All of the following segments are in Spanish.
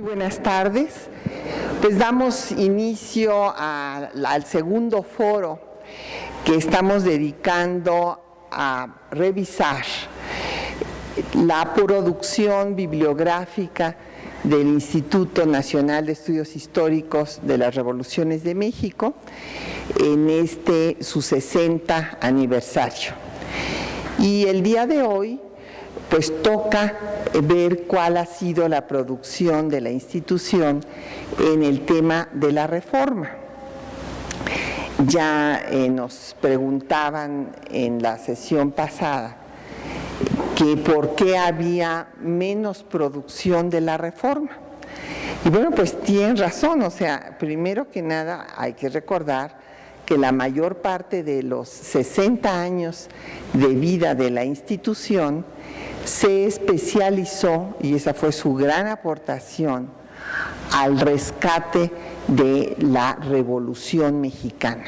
buenas tardes. Pues damos inicio al segundo foro que estamos dedicando a revisar la producción bibliográfica del Instituto Nacional de Estudios Históricos de las Revoluciones de México en su 60 aniversario. Y el día de hoy pues toca ver cuál ha sido la producción de la institución en el tema de la reforma. Ya nos preguntaban en la sesión pasada que por qué había menos producción de la reforma. Y bueno, pues tienen razón, o sea, primero que nada hay que recordar que la mayor parte de los 60 años de vida de la institución se especializó, y esa fue su gran aportación, al rescate de la Revolución Mexicana,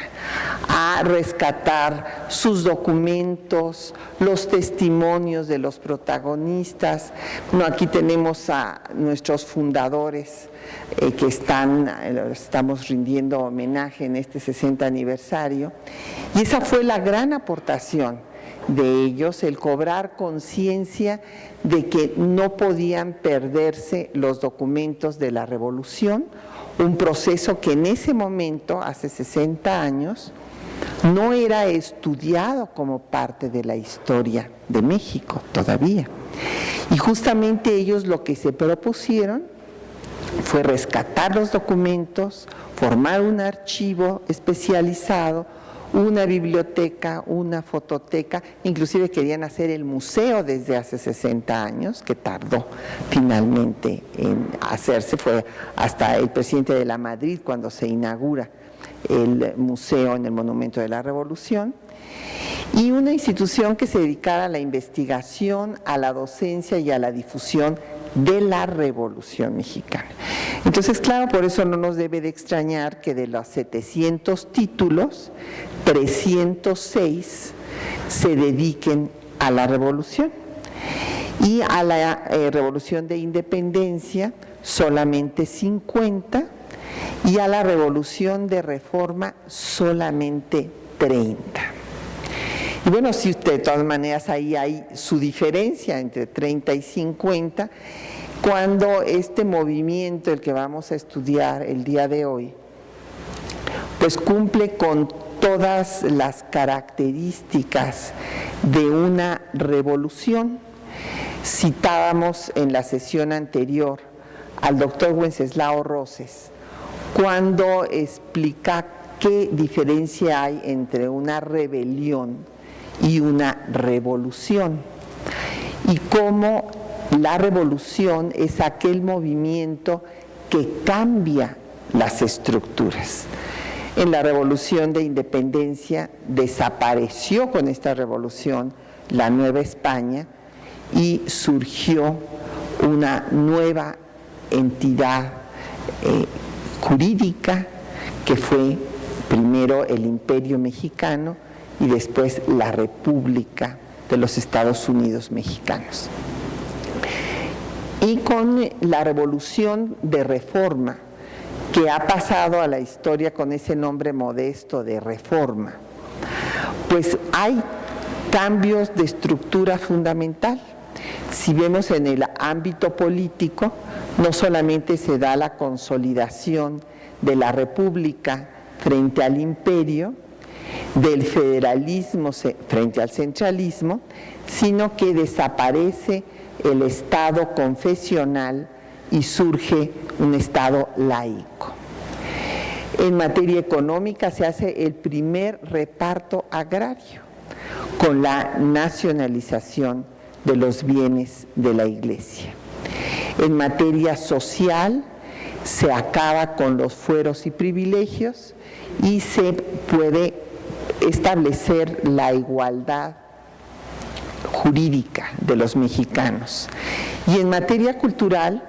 a rescatar sus documentos, los testimonios de los protagonistas. Bueno, aquí tenemos a nuestros fundadores que estamos rindiendo homenaje en este 60 aniversario, y esa fue la gran aportación de ellos, el cobrar conciencia de que no podían perderse los documentos de la Revolución, un proceso que en ese momento, hace 60 años, no era estudiado como parte de la historia de México todavía. Y justamente ellos lo que se propusieron fue rescatar los documentos, formar un archivo especializado, una biblioteca, una fototeca, inclusive querían hacer el museo desde hace 60 años, que tardó finalmente en hacerse, fue hasta el presidente de la Madrid cuando se inaugura el museo en el Monumento de la Revolución, y una institución que se dedicara a la investigación, a la docencia y a la difusión de la Revolución Mexicana. Entonces, claro, por eso no nos debe de extrañar que de los 700 títulos, 306 se dediquen a la Revolución, y a la Revolución de Independencia solamente 50, y a la Revolución de Reforma solamente 30. Y bueno, si usted, de todas maneras, ahí hay su diferencia entre 30 y 50, cuando este movimiento, el que vamos a estudiar el día de hoy, pues cumple con todas las características de una revolución. Citábamos en la sesión anterior al doctor Wenceslao Roses, cuando explica qué diferencia hay entre una rebelión y una revolución, y cómo la revolución es aquel movimiento que cambia las estructuras. En la Revolución de Independencia desapareció con esta revolución la Nueva España y surgió una nueva entidad jurídica que fue primero el Imperio Mexicano y después la República de los Estados Unidos Mexicanos. Y con la Revolución de Reforma, que ha pasado a la historia con ese nombre modesto de Reforma, pues hay cambios de estructura fundamental. Si vemos en el ámbito político, no solamente se da la consolidación de la República frente al Imperio, del federalismo frente al centralismo, sino que desaparece el Estado confesional y surge un Estado laico. En materia económica se hace el primer reparto agrario con la nacionalización de los bienes de la Iglesia. En materia social se acaba con los fueros y privilegios y se puede establecer la igualdad jurídica de los mexicanos. Y en materia cultural,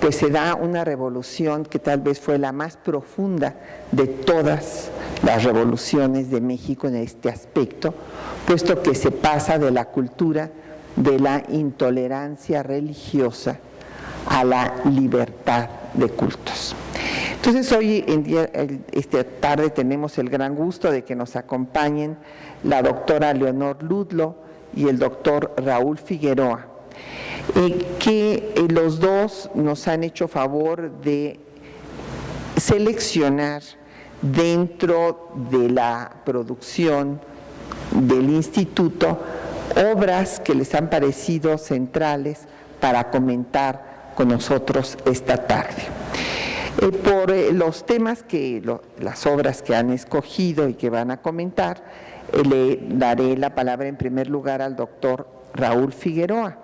pues se da una revolución que tal vez fue la más profunda de todas las revoluciones de México en este aspecto, puesto que se pasa de la cultura de la intolerancia religiosa a la libertad de Cultos. Entonces hoy en día, esta tarde tenemos el gran gusto de que nos acompañen la doctora Leonor Ludlow y el doctor Raúl Figueroa, que los dos nos han hecho favor de seleccionar dentro de la producción del instituto obras que les han parecido centrales para comentar con nosotros esta tarde. Por los temas las obras que han escogido y que van a comentar, le daré la palabra en primer lugar al doctor Raúl Figueroa.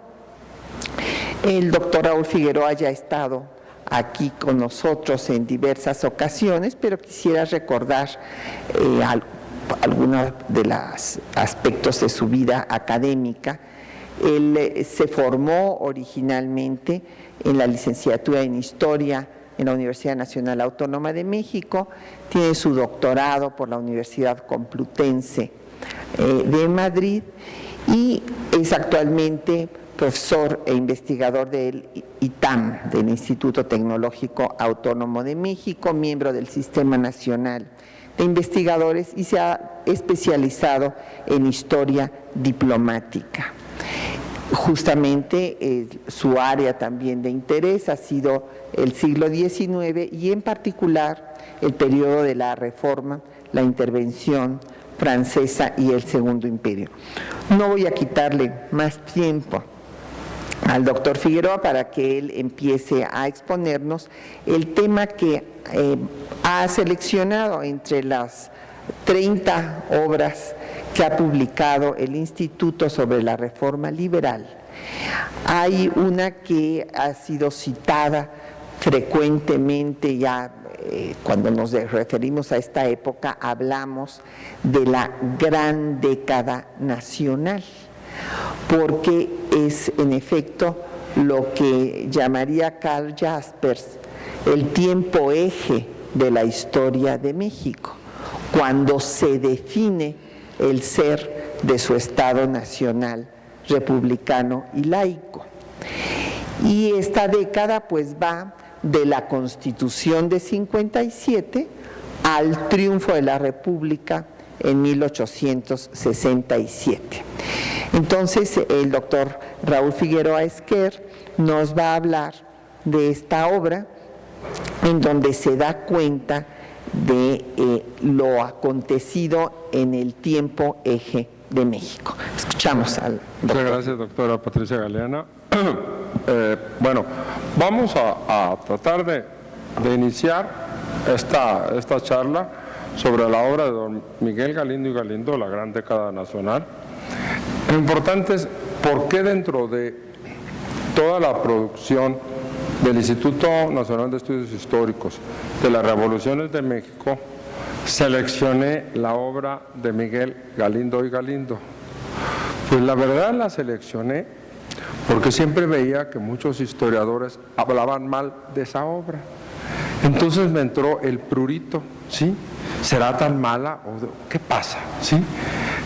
El doctor Raúl Figueroa ya ha estado aquí con nosotros en diversas ocasiones, pero quisiera recordar algunos de los aspectos de su vida académica. Él se formó originalmente en la licenciatura en Historia en la Universidad Nacional Autónoma de México, tiene su doctorado por la Universidad Complutense de Madrid y es actualmente profesor e investigador del ITAM, del Instituto Tecnológico Autónomo de México, miembro del Sistema Nacional de Investigadores y se ha especializado en historia diplomática. Justamente su área también de interés ha sido el siglo XIX y en particular el periodo de la Reforma, la intervención francesa y el Segundo Imperio. No voy a quitarle más tiempo al doctor Figueroa para que él empiece a exponernos el tema que ha seleccionado entre las 30 obras que ha publicado el Instituto sobre la Reforma Liberal. Hay una que ha sido citada frecuentemente ya cuando nos referimos a esta época, hablamos de la gran década nacional, porque es en efecto lo que llamaría Karl Jaspers el tiempo eje de la historia de México, cuando se define el ser de su Estado nacional, republicano y laico. Y esta década pues va de la Constitución de 57 al triunfo de la República en 1867. Entonces el doctor Raúl Figueroa Esquer nos va a hablar de esta obra en donde se da cuenta de lo acontecido en el tiempo eje de México. Escuchamos al doctor. Muchas gracias, doctora Patricia Galeana. Bueno, vamos a tratar de iniciar esta charla sobre la obra de don Miguel Galindo y Galindo, la gran década nacional. Lo importante es por qué dentro de toda la producción del Instituto Nacional de Estudios Históricos de las Revoluciones de México seleccioné la obra de Miguel Galindo y Galindo. Pues la verdad la seleccioné porque siempre veía que muchos historiadores hablaban mal de esa obra. Entonces me entró el prurito, ¿sí? ¿Será tan mala? ¿O qué pasa? ¿Sí?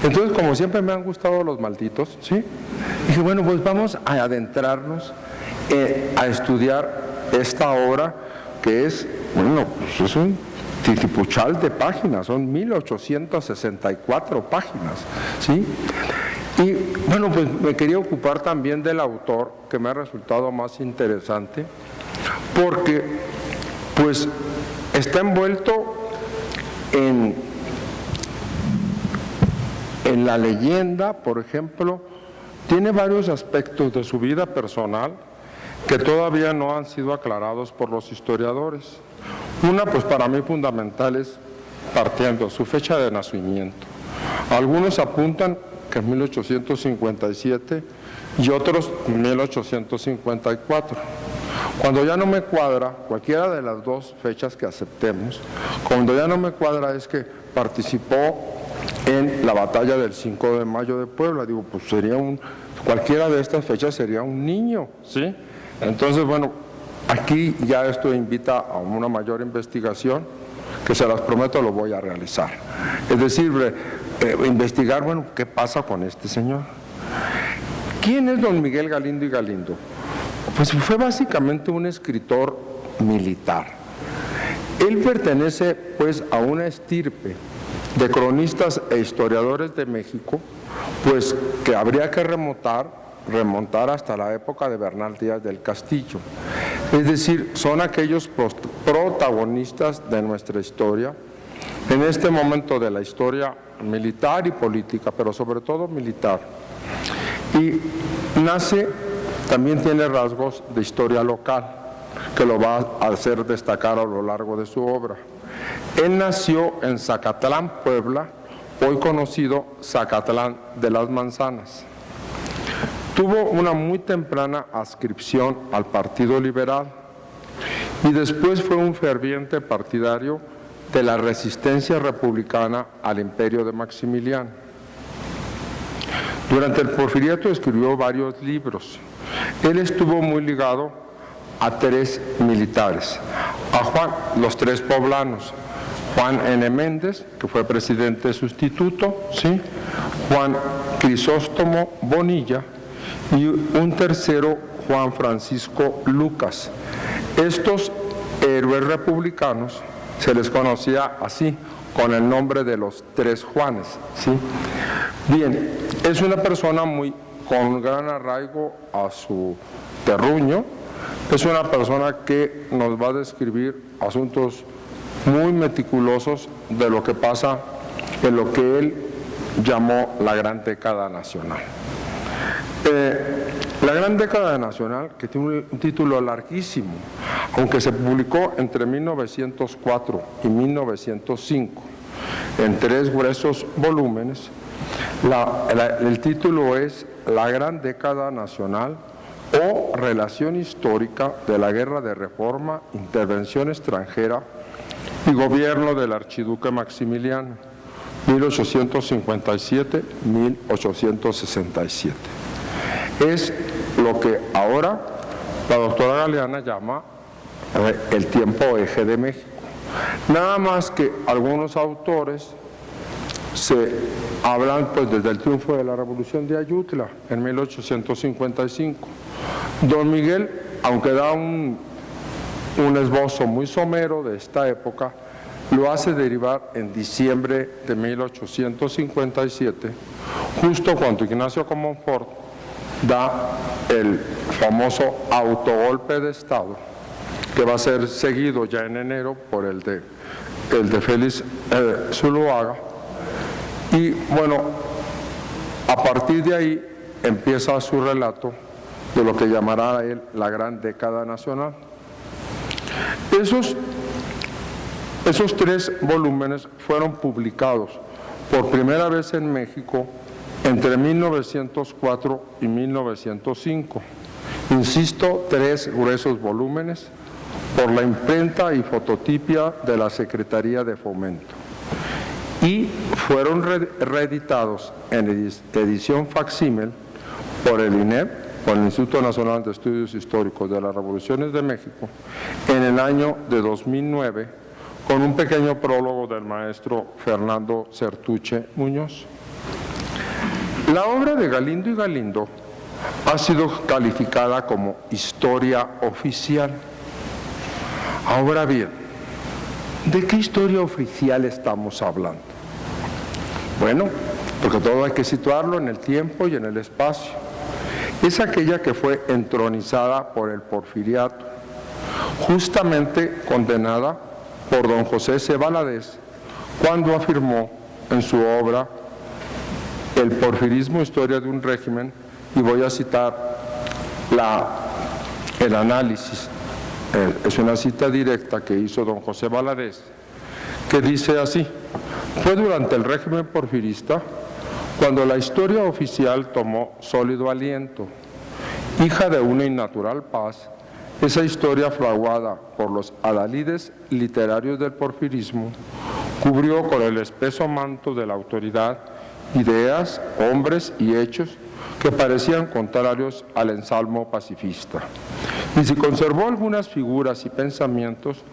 Entonces, como siempre me han gustado los malditos, ¿sí? Dije, bueno, pues vamos a adentrarnos a estudiar esta obra que es, bueno, pues es un titipuchal de páginas, son 1864 páginas, ¿sí? Y bueno, pues me quería ocupar también del autor, que me ha resultado más interesante, porque pues está envuelto en la leyenda, por ejemplo, tiene varios aspectos de su vida personal que todavía no han sido aclarados por los historiadores. Una, pues para mí fundamental, es partiendo su fecha de nacimiento. Algunos apuntan que en 1857 y otros 1854. Cuando ya no me cuadra, cualquiera de las dos fechas que aceptemos, cuando ya no me cuadra es que participó en la batalla del 5 de mayo de Puebla. Digo, pues cualquiera de estas fechas sería un niño, ¿sí? Entonces, bueno, aquí ya esto invita a una mayor investigación, que se las prometo lo voy a realizar. Es decir, investigar, bueno, ¿qué pasa con este señor? ¿Quién es don Miguel Galindo y Galindo? Pues fue básicamente un escritor militar. Él pertenece pues a una estirpe de cronistas e historiadores de México, pues que habría que remontar hasta la época de Bernal Díaz del Castillo. Es decir, son aquellos protagonistas de nuestra historia, en este momento de la historia militar y política, pero sobre todo militar. Y también tiene rasgos de historia local, que lo va a hacer destacar a lo largo de su obra. Él nació en Zacatlán, Puebla, hoy conocido Zacatlán de las Manzanas. Tuvo una muy temprana adscripción al Partido Liberal y después fue un ferviente partidario de la resistencia republicana al imperio de Maximiliano. Durante el Porfiriato escribió varios libros. Él estuvo muy ligado a tres militares, los tres poblanos, Juan N. Méndez, que fue presidente sustituto, ¿sí? Juan Crisóstomo Bonilla y un tercero, Juan Francisco Lucas. Estos héroes republicanos se les conocía así, con el nombre de los tres Juanes, ¿sí? Bien, es una persona con gran arraigo a su terruño, es una persona que nos va a describir asuntos muy meticulosos de lo que pasa en lo que él llamó la Gran Década Nacional. La Gran Década Nacional, que tiene un título larguísimo, aunque se publicó entre 1904 y 1905, en 3 gruesos volúmenes, el título es La Gran Década Nacional o Relación Histórica de la Guerra de Reforma, Intervención Extranjera y Gobierno del Archiduque Maximiliano, 1857-1867. Es lo que ahora la doctora Galeana llama el tiempo eje de México. Nada más que algunos autores se hablan pues desde el triunfo de la Revolución de Ayutla en 1855. Don Miguel, aunque da un esbozo muy somero de esta época, lo hace derivar en diciembre de 1857, justo cuando Ignacio Comonfort da el famoso autogolpe de Estado, que va a ser seguido ya en enero por el de Félix Zuloaga. Y bueno, a partir de ahí empieza su relato de lo que llamará él la Gran Década Nacional. Esos 3 volúmenes fueron publicados por primera vez en México entre 1904 y 1905. Insisto, 3 gruesos volúmenes por la imprenta y fototipia de la Secretaría de Fomento. Y fueron reeditados en edición facsímil por el INEP, por el Instituto Nacional de Estudios Históricos de las Revoluciones de México, en el año de 2009, con un pequeño prólogo del maestro Fernando Certuche Muñoz. La obra de Galindo y Galindo ha sido calificada como historia oficial. Ahora bien, ¿de qué historia oficial estamos hablando? Bueno, porque todo hay que situarlo en el tiempo y en el espacio. Es aquella que fue entronizada por el Porfiriato, justamente condenada por don José C. Valadez, cuando afirmó en su obra El porfirismo, historia de un régimen, y voy a citar el análisis, es una cita directa que hizo don José Valadez, que dice así: fue durante el régimen porfirista cuando la historia oficial tomó sólido aliento. Hija de una innatural paz, esa historia fraguada por los adalides literarios del porfirismo cubrió con el espeso manto de la autoridad ideas, hombres y hechos que parecían contrarios al ensalmo pacifista. Y si conservó algunas figuras y pensamientos,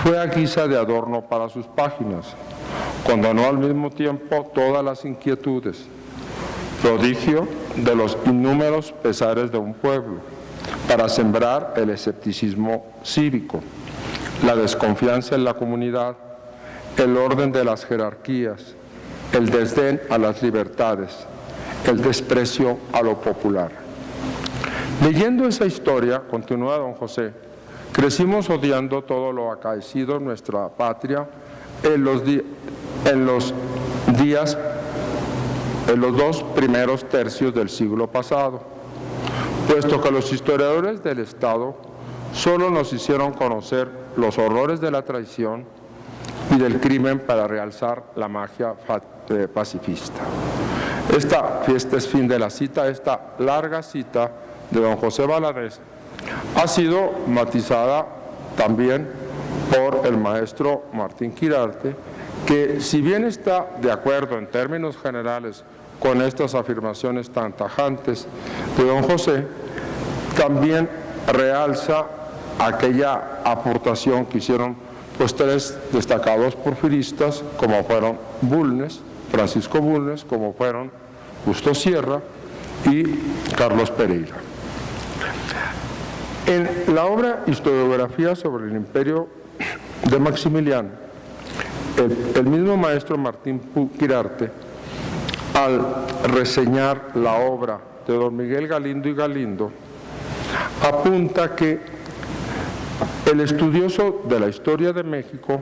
fue a guisa de adorno para sus páginas. Condenó al mismo tiempo todas las inquietudes, prodigio de los innúmeros pesares de un pueblo, para sembrar el escepticismo cívico. la desconfianza en la comunidad, el orden de las jerarquías, el desdén a las libertades, el desprecio a lo popular. Leyendo esa historia, continúa don José, crecimos odiando todo lo acaecido en nuestra patria en los dos primeros tercios del siglo pasado, puesto que los historiadores del Estado solo nos hicieron conocer los horrores de la traición y del crimen para realzar la magia pacifista. Esta es fin de la cita, esta larga cita de don José Valadez ha sido matizada también por el maestro Martín Quirarte, que si bien está de acuerdo en términos generales con estas afirmaciones tan tajantes de don José, también realza aquella aportación que hicieron pues tres destacados porfiristas, como fueron Bulnes, Francisco Bulnes, como fueron Justo Sierra y Carlos Pereira. En la obra Historiografía sobre el Imperio de Maximiliano, el mismo maestro Martín Quirarte, al reseñar la obra de don Miguel Galindo y Galindo, apunta que el estudioso de la historia de México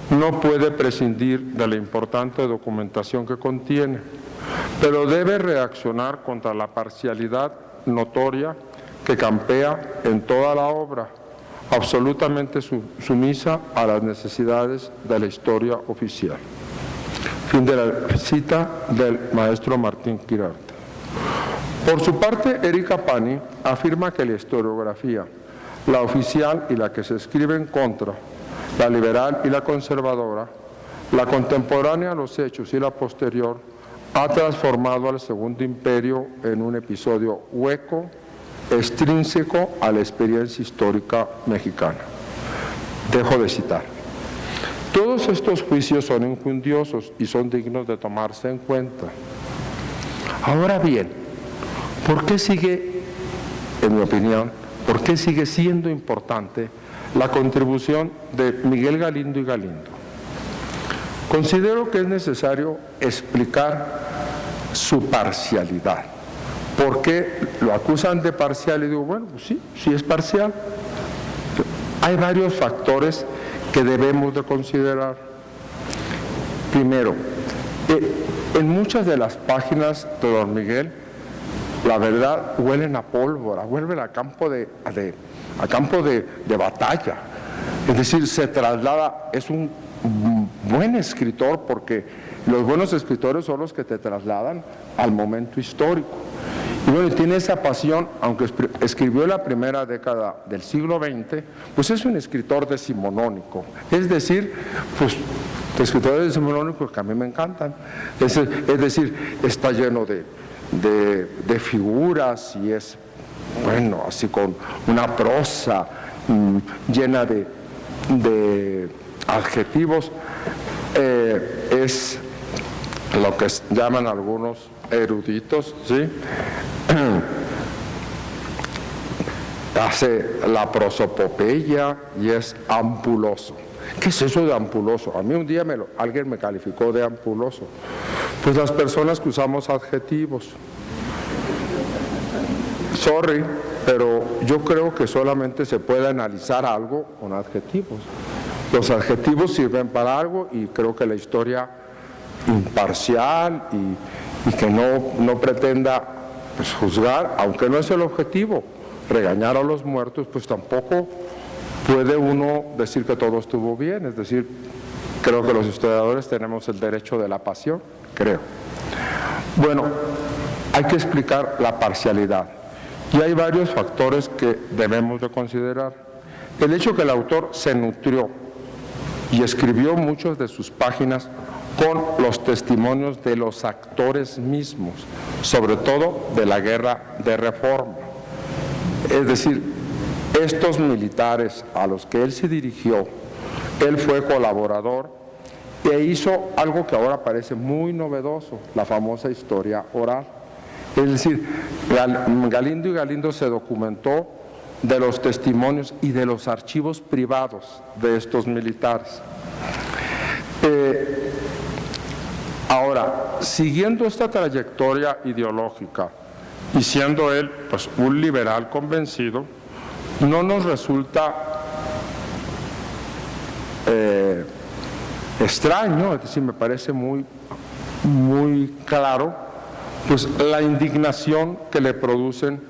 no puede prescindir de la importante documentación que contiene, pero debe reaccionar contra la parcialidad notoria que campea en toda la obra, absolutamente sumisa a las necesidades de la historia oficial. Fin de la cita del maestro Martín Quirarte. Por su parte, Erika Pani afirma que la historiografía, la oficial y la que se escribe en contra, la liberal y la conservadora, la contemporánea a los hechos y la posterior, ha transformado al Segundo Imperio en un episodio hueco, extrínseco a la experiencia histórica mexicana. Dejo de citar. Todos estos juicios son injundiosos y son dignos de tomarse en cuenta. Ahora bien, ¿por qué sigue, en mi opinión, por qué sigue siendo importante la contribución de Miguel Galindo y Galindo? Considero que es necesario explicar su parcialidad. ¿Por qué lo acusan de parcial? Y digo, bueno, pues sí es parcial. Hay varios factores que debemos de considerar. Primero, en muchas de las páginas de don Miguel, la verdad, huelen a pólvora, huelen a campo de batalla. Es decir, se traslada, es un buen escritor, porque los buenos escritores son los que te trasladan al momento histórico. Y bueno, tiene esa pasión, aunque escribió la primera década del siglo XX, pues es un escritor decimonónico. Es decir, pues escritores decimonónicos que a mí me encantan. Es decir, está lleno de figuras y es, bueno, así con una prosa llena de adjetivos. Es lo que llaman algunos eruditos, ¿sí? Hace la prosopopeya y es ampuloso. ¿Qué es eso de ampuloso? A mí un día alguien me calificó de ampuloso. Pues las personas que usamos adjetivos. Sorry, pero yo creo que solamente se puede analizar algo con adjetivos. Los adjetivos sirven para algo y creo que la historia imparcial y que no pretenda pues, juzgar, aunque no es el objetivo, regañar a los muertos, pues tampoco puede uno decir que todo estuvo bien. Es decir, creo que los historiadores tenemos el derecho de la pasión, creo. Bueno, hay que explicar la parcialidad y hay varios factores que debemos de considerar. El hecho que el autor se nutrió y escribió muchas de sus páginas con los testimonios de los actores mismos, sobre todo de la guerra de reforma. Es decir, estos militares a los que él se dirigió, él fue colaborador e hizo algo que ahora parece muy novedoso, la famosa historia oral. Es decir, Galindo y Galindo se documentó de los testimonios y de los archivos privados de estos militares. Ahora, siguiendo esta trayectoria ideológica y siendo él pues, un liberal convencido, no nos resulta extraño, es decir, me parece muy claro, pues la indignación que le producen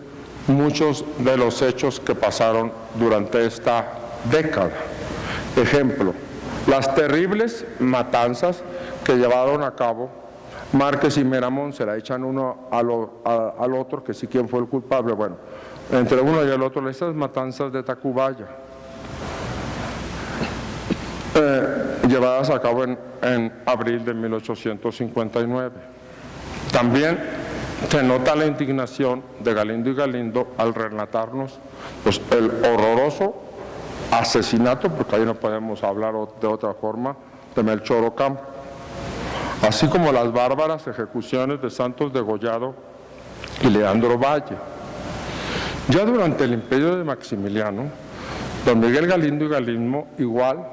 muchos de los hechos que pasaron durante esta década. Ejemplo, las terribles matanzas que llevaron a cabo Márquez y Miramón, se la echan uno al otro, que sí quién fue el culpable. Bueno, entre uno y el otro, esas matanzas de Tacubaya, llevadas a cabo en abril de 1859. También se nota la indignación de Galindo y Galindo al relatarnos pues, el horroroso asesinato, porque ahí no podemos hablar de otra forma, de Melchor Ocampo, así como las bárbaras ejecuciones de Santos Degollado y Leandro Valle. Ya durante el imperio de Maximiliano, don Miguel Galindo y Galindo igual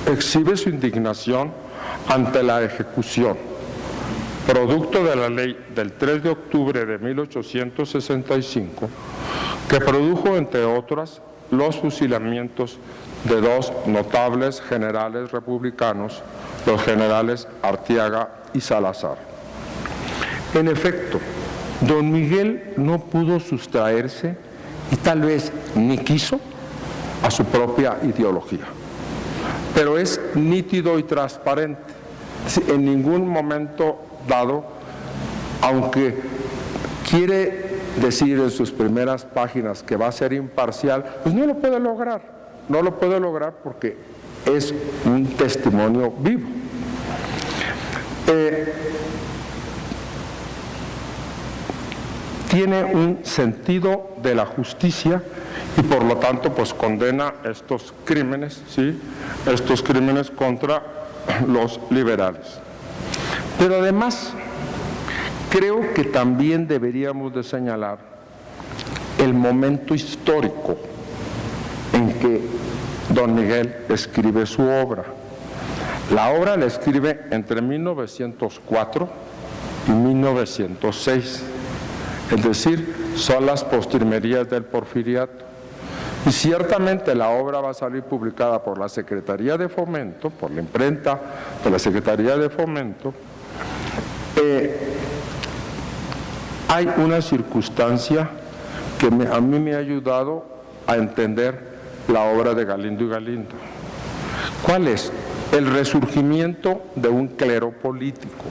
exhibe su indignación ante la ejecución, producto de la ley del 3 de octubre de 1865, que produjo, entre otras, los fusilamientos de dos notables generales republicanos, los generales Arteaga y Salazar. En efecto, don Miguel no pudo sustraerse, y tal vez ni quiso, a su propia ideología. Pero es nítido y transparente. En ningún momento dado, aunque quiere decir en sus primeras páginas que va a ser imparcial, pues no lo puede lograr. No lo puede lograr porque es un testimonio vivo. Tiene un sentido de la justicia y por lo tanto pues condena estos crímenes, ¿sí? Estos crímenes contra los liberales. Pero además creo que también deberíamos de señalar el momento histórico en que don Miguel escribe su obra. La obra la escribe entre 1904 y 1906, es decir, son las postrimerías del Porfiriato. Y ciertamente la obra va a salir publicada por la Secretaría de Fomento, por la imprenta de la Secretaría de Fomento. Hay una circunstancia que a mí me ha ayudado a entender la obra de Galindo y Galindo. ¿Cuál es? El resurgimiento de un clero político.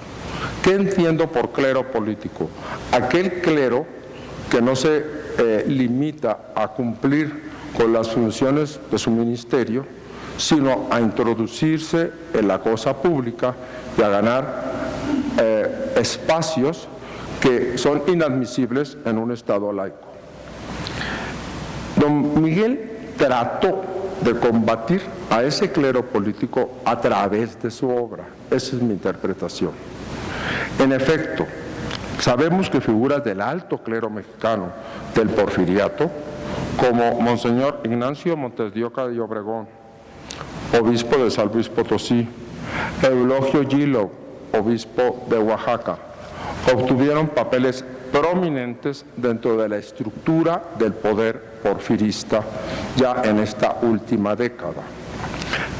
¿Qué entiendo por clero político? Aquel clero que no se limita a cumplir con las funciones de su ministerio, sino a introducirse en la cosa pública y a ganar espacios que son inadmisibles en un Estado laico. Don Miguel trató de combatir a ese clero político a través de su obra. Esa es mi interpretación. En efecto, sabemos que figuras del alto clero mexicano del Porfiriato, como Monseñor Ignacio Montes de Oca de Obregón, obispo de San Luis Potosí, Eulogio Gilo, obispo de Oaxaca, obtuvieron papeles prominentes dentro de la estructura del poder porfirista ya en esta última década.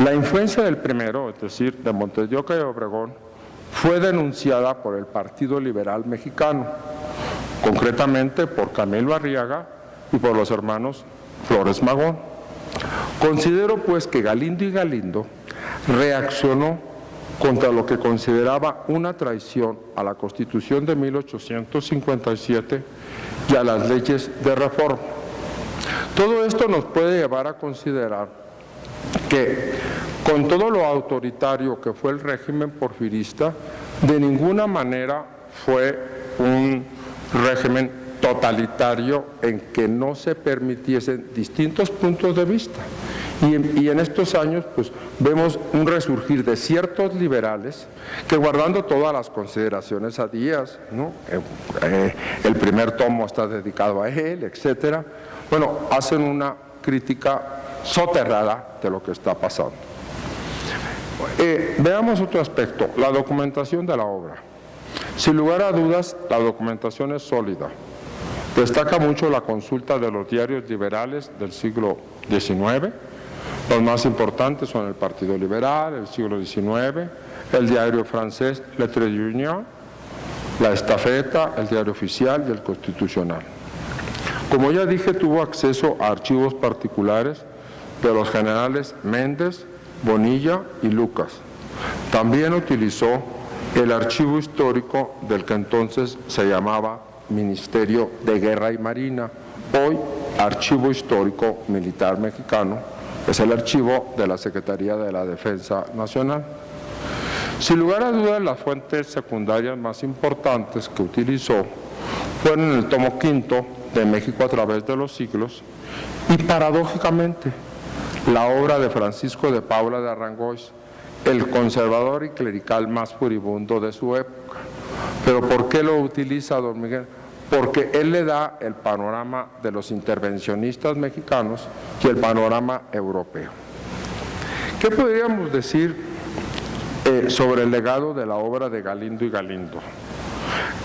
La influencia del primero, es decir, de Montes de Oca y Obregón, fue denunciada por el Partido Liberal Mexicano, concretamente por Camilo Arriaga y por los hermanos Flores Magón. Considero pues que Galindo y Galindo reaccionó contra lo que consideraba una traición a la Constitución de 1857 y a las leyes de reforma. Todo esto nos puede llevar a considerar que, con todo lo autoritario que fue el régimen porfirista, de ninguna manera fue un régimen totalitario en que no se permitiesen distintos puntos de vista Y en estos años pues vemos un resurgir de ciertos liberales que, guardando todas las consideraciones a Díaz, ¿no? El primer tomo está dedicado a él, etcétera, bueno, hacen una crítica soterrada de lo que está pasando. Veamos otro aspecto, la documentación de la obra. Sin lugar a dudas, la documentación es sólida. Destaca mucho la consulta de los diarios liberales del siglo XIX. Los más importantes son el Partido Liberal, el siglo XIX, el diario francés Le Trait d'Union, la Estafeta, el diario oficial y el Constitucional. Como ya dije, tuvo acceso a archivos particulares de los generales Méndez, Bonilla y Lucas. También utilizó el archivo histórico del que entonces se llamaba Ministerio de Guerra y Marina, hoy Archivo Histórico Militar Mexicano, es el archivo de la Secretaría de la Defensa Nacional. Sin lugar a dudas, las fuentes secundarias más importantes que utilizó fueron el tomo quinto de México a través de los siglos y, paradójicamente, la obra de Francisco de Paula de Arangois, el conservador y clerical más furibundo de su época. ¿Pero por qué lo utiliza don Miguel? Porque él le da el panorama de los intervencionistas mexicanos y el panorama europeo. ¿Qué podríamos decir sobre el legado de la obra de Galindo y Galindo?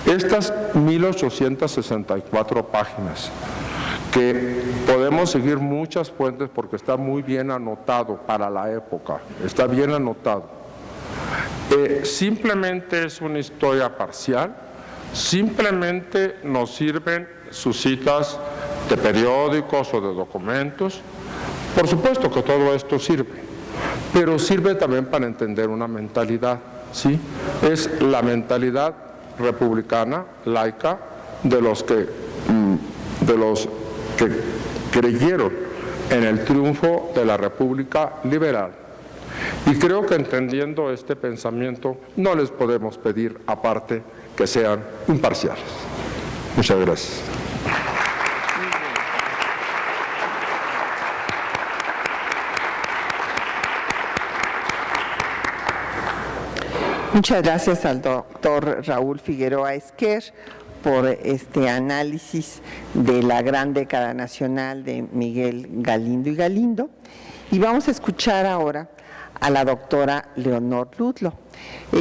Estas 1864 páginas, que podemos seguir muchas fuentes porque está muy bien anotado para la época, está bien anotado. Simplemente es una historia parcial, simplemente nos sirven sus citas de periódicos o de documentos. Por supuesto que todo esto sirve, pero sirve también para entender una mentalidad, ¿sí? Es la mentalidad republicana, laica, de los que creyeron en el triunfo de la República Liberal. Y creo que entendiendo este pensamiento no les podemos pedir aparte que sean imparciales. Muchas gracias. Muchas gracias al doctor Raúl Figueroa Esquer por este análisis de la gran década nacional de Miguel Galindo y Galindo. Y vamos a escuchar ahora a la doctora Leonor Ludlow.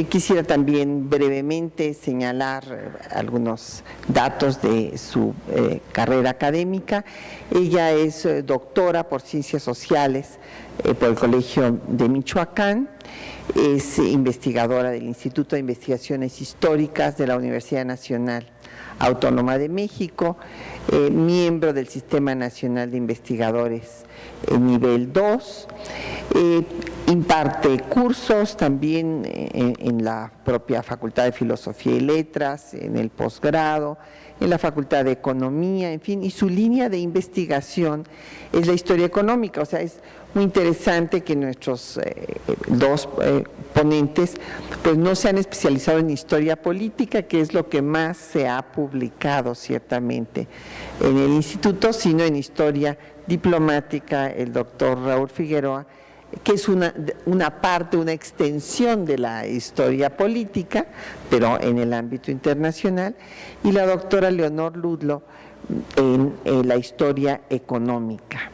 Quisiera también brevemente señalar algunos datos de su carrera académica. Ella es doctora por Ciencias Sociales por el Colegio de Michoacán, es investigadora del Instituto de Investigaciones Históricas de la Universidad Nacional Autónoma de México, miembro del Sistema Nacional de Investigadores nivel 2, imparte cursos también en la propia Facultad de Filosofía y Letras, en el posgrado, en la Facultad de Economía, en fin, y su línea de investigación es la historia económica. O sea, es muy interesante que nuestros dos ponentes pues no se han especializado en historia política, que es lo que más se ha publicado ciertamente en el instituto, sino en historia diplomática, el doctor Raúl Figueroa, que es una parte, una extensión de la historia política, pero en el ámbito internacional, y la doctora Leonor Ludlow en la historia económica.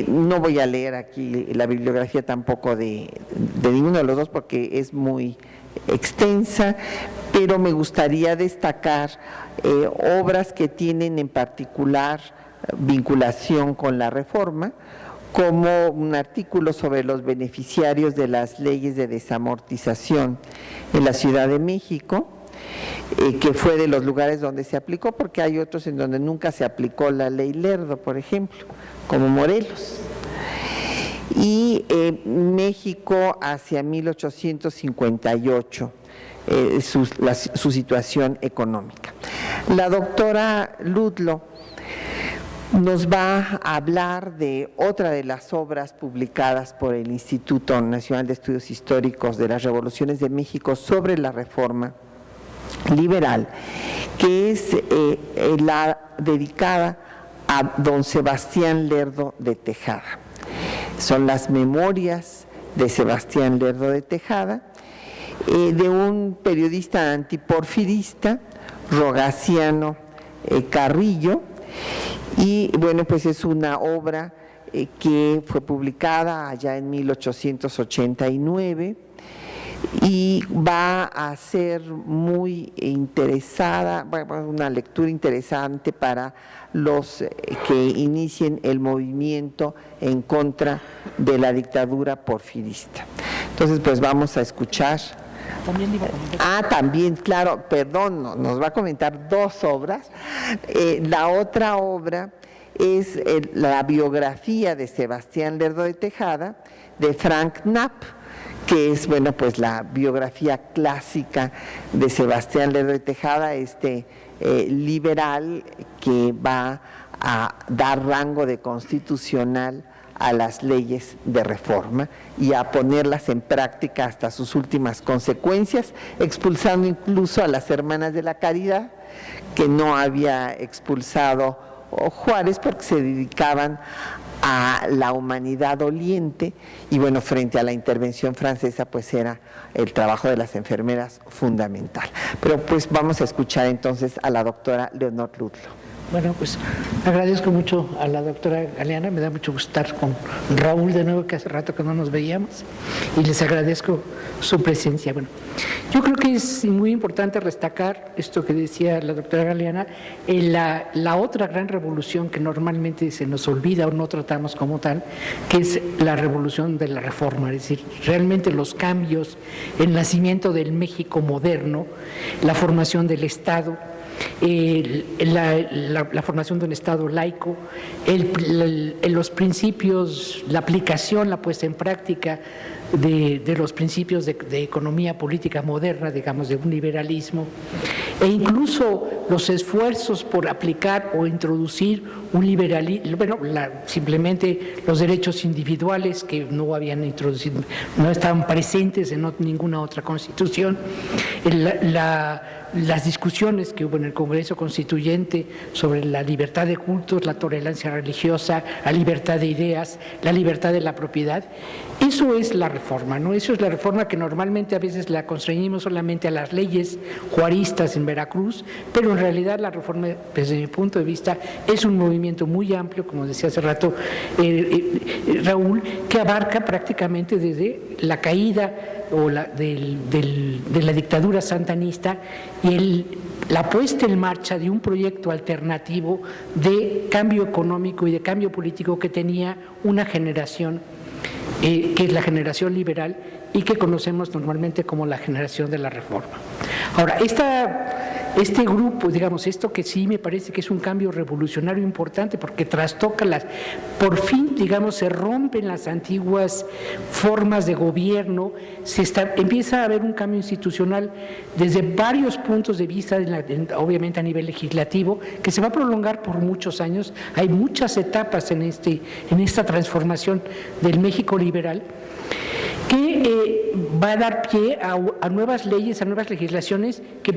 No voy a leer aquí la bibliografía tampoco de ninguno de los dos porque es muy extensa, pero me gustaría destacar obras que tienen en particular vinculación con la reforma, como un artículo sobre los beneficiarios de las leyes de desamortización en la Ciudad de México, que fue de los lugares donde se aplicó, porque hay otros en donde nunca se aplicó la ley Lerdo, por ejemplo, como Morelos. Y México hacia 1858, su situación económica. La doctora Ludlow nos va a hablar de otra de las obras publicadas por el Instituto Nacional de Estudios Históricos de las Revoluciones de México sobre la reforma liberal, que es la dedicada a don Sebastián Lerdo de Tejada. son las memorias de Sebastián Lerdo de Tejada, de un periodista antiporfirista, Rogaciano Carrillo, y bueno, pues es una obra que fue publicada allá en 1889 y va a ser muy interesada, una lectura interesante para los que inicien el movimiento en contra de la dictadura porfirista. Entonces, pues vamos a escuchar. También, claro, perdón, nos va a comentar dos obras. La otra obra es la biografía de Sebastián Lerdo de Tejada, de Frank Knapp, que es, bueno, pues la biografía clásica de Sebastián Lerdo de Tejada, liberal que va a dar rango de constitucional a las leyes de reforma y a ponerlas en práctica hasta sus últimas consecuencias, expulsando incluso a las Hermanas de la Caridad, que no había expulsado Juárez porque se dedicaban a la humanidad doliente, y bueno, frente a la intervención francesa, pues era el trabajo de las enfermeras fundamental. Pero pues vamos a escuchar entonces a la doctora Leonor Ludlow. Bueno, pues agradezco mucho a la doctora Galeana, me da mucho gusto estar con Raúl de nuevo, que hace rato que no nos veíamos, y les agradezco su presencia. Bueno, yo creo que es muy importante destacar esto que decía la doctora Galeana, la otra gran revolución que normalmente se nos olvida o no tratamos como tal, que es la revolución de la reforma, es decir, realmente los cambios, el nacimiento del México moderno, la formación del Estado, la formación de un Estado laico, los principios, la aplicación, la puesta en práctica de los principios de economía política moderna, digamos, de un liberalismo, e incluso los esfuerzos por aplicar o introducir un liberalismo, bueno, simplemente los derechos individuales que no habían introducido, no estaban presentes en ninguna otra constitución, las discusiones que hubo en el Congreso Constituyente sobre la libertad de cultos, la tolerancia religiosa, la libertad de ideas, la libertad de la propiedad. Eso es la reforma, ¿no? Eso es la reforma que normalmente a veces la constreñimos solamente a las leyes juaristas en Veracruz, pero en realidad la reforma, desde mi punto de vista, es un movimiento muy amplio, como decía hace rato Raúl, que abarca prácticamente desde la caída de la dictadura santanista y la puesta en marcha de un proyecto alternativo de cambio económico y de cambio político que tenía una generación, que es la generación liberal y que conocemos normalmente como la generación de la reforma. Ahora, este grupo, digamos, esto que sí me parece que es un cambio revolucionario importante porque trastoca por fin, digamos, se rompen las antiguas formas de gobierno, empieza a haber un cambio institucional desde varios puntos de vista, obviamente a nivel legislativo, que se va a prolongar por muchos años. Hay muchas etapas en esta transformación del México liberal, que va a dar pie a nuevas leyes, a nuevas legislaciones que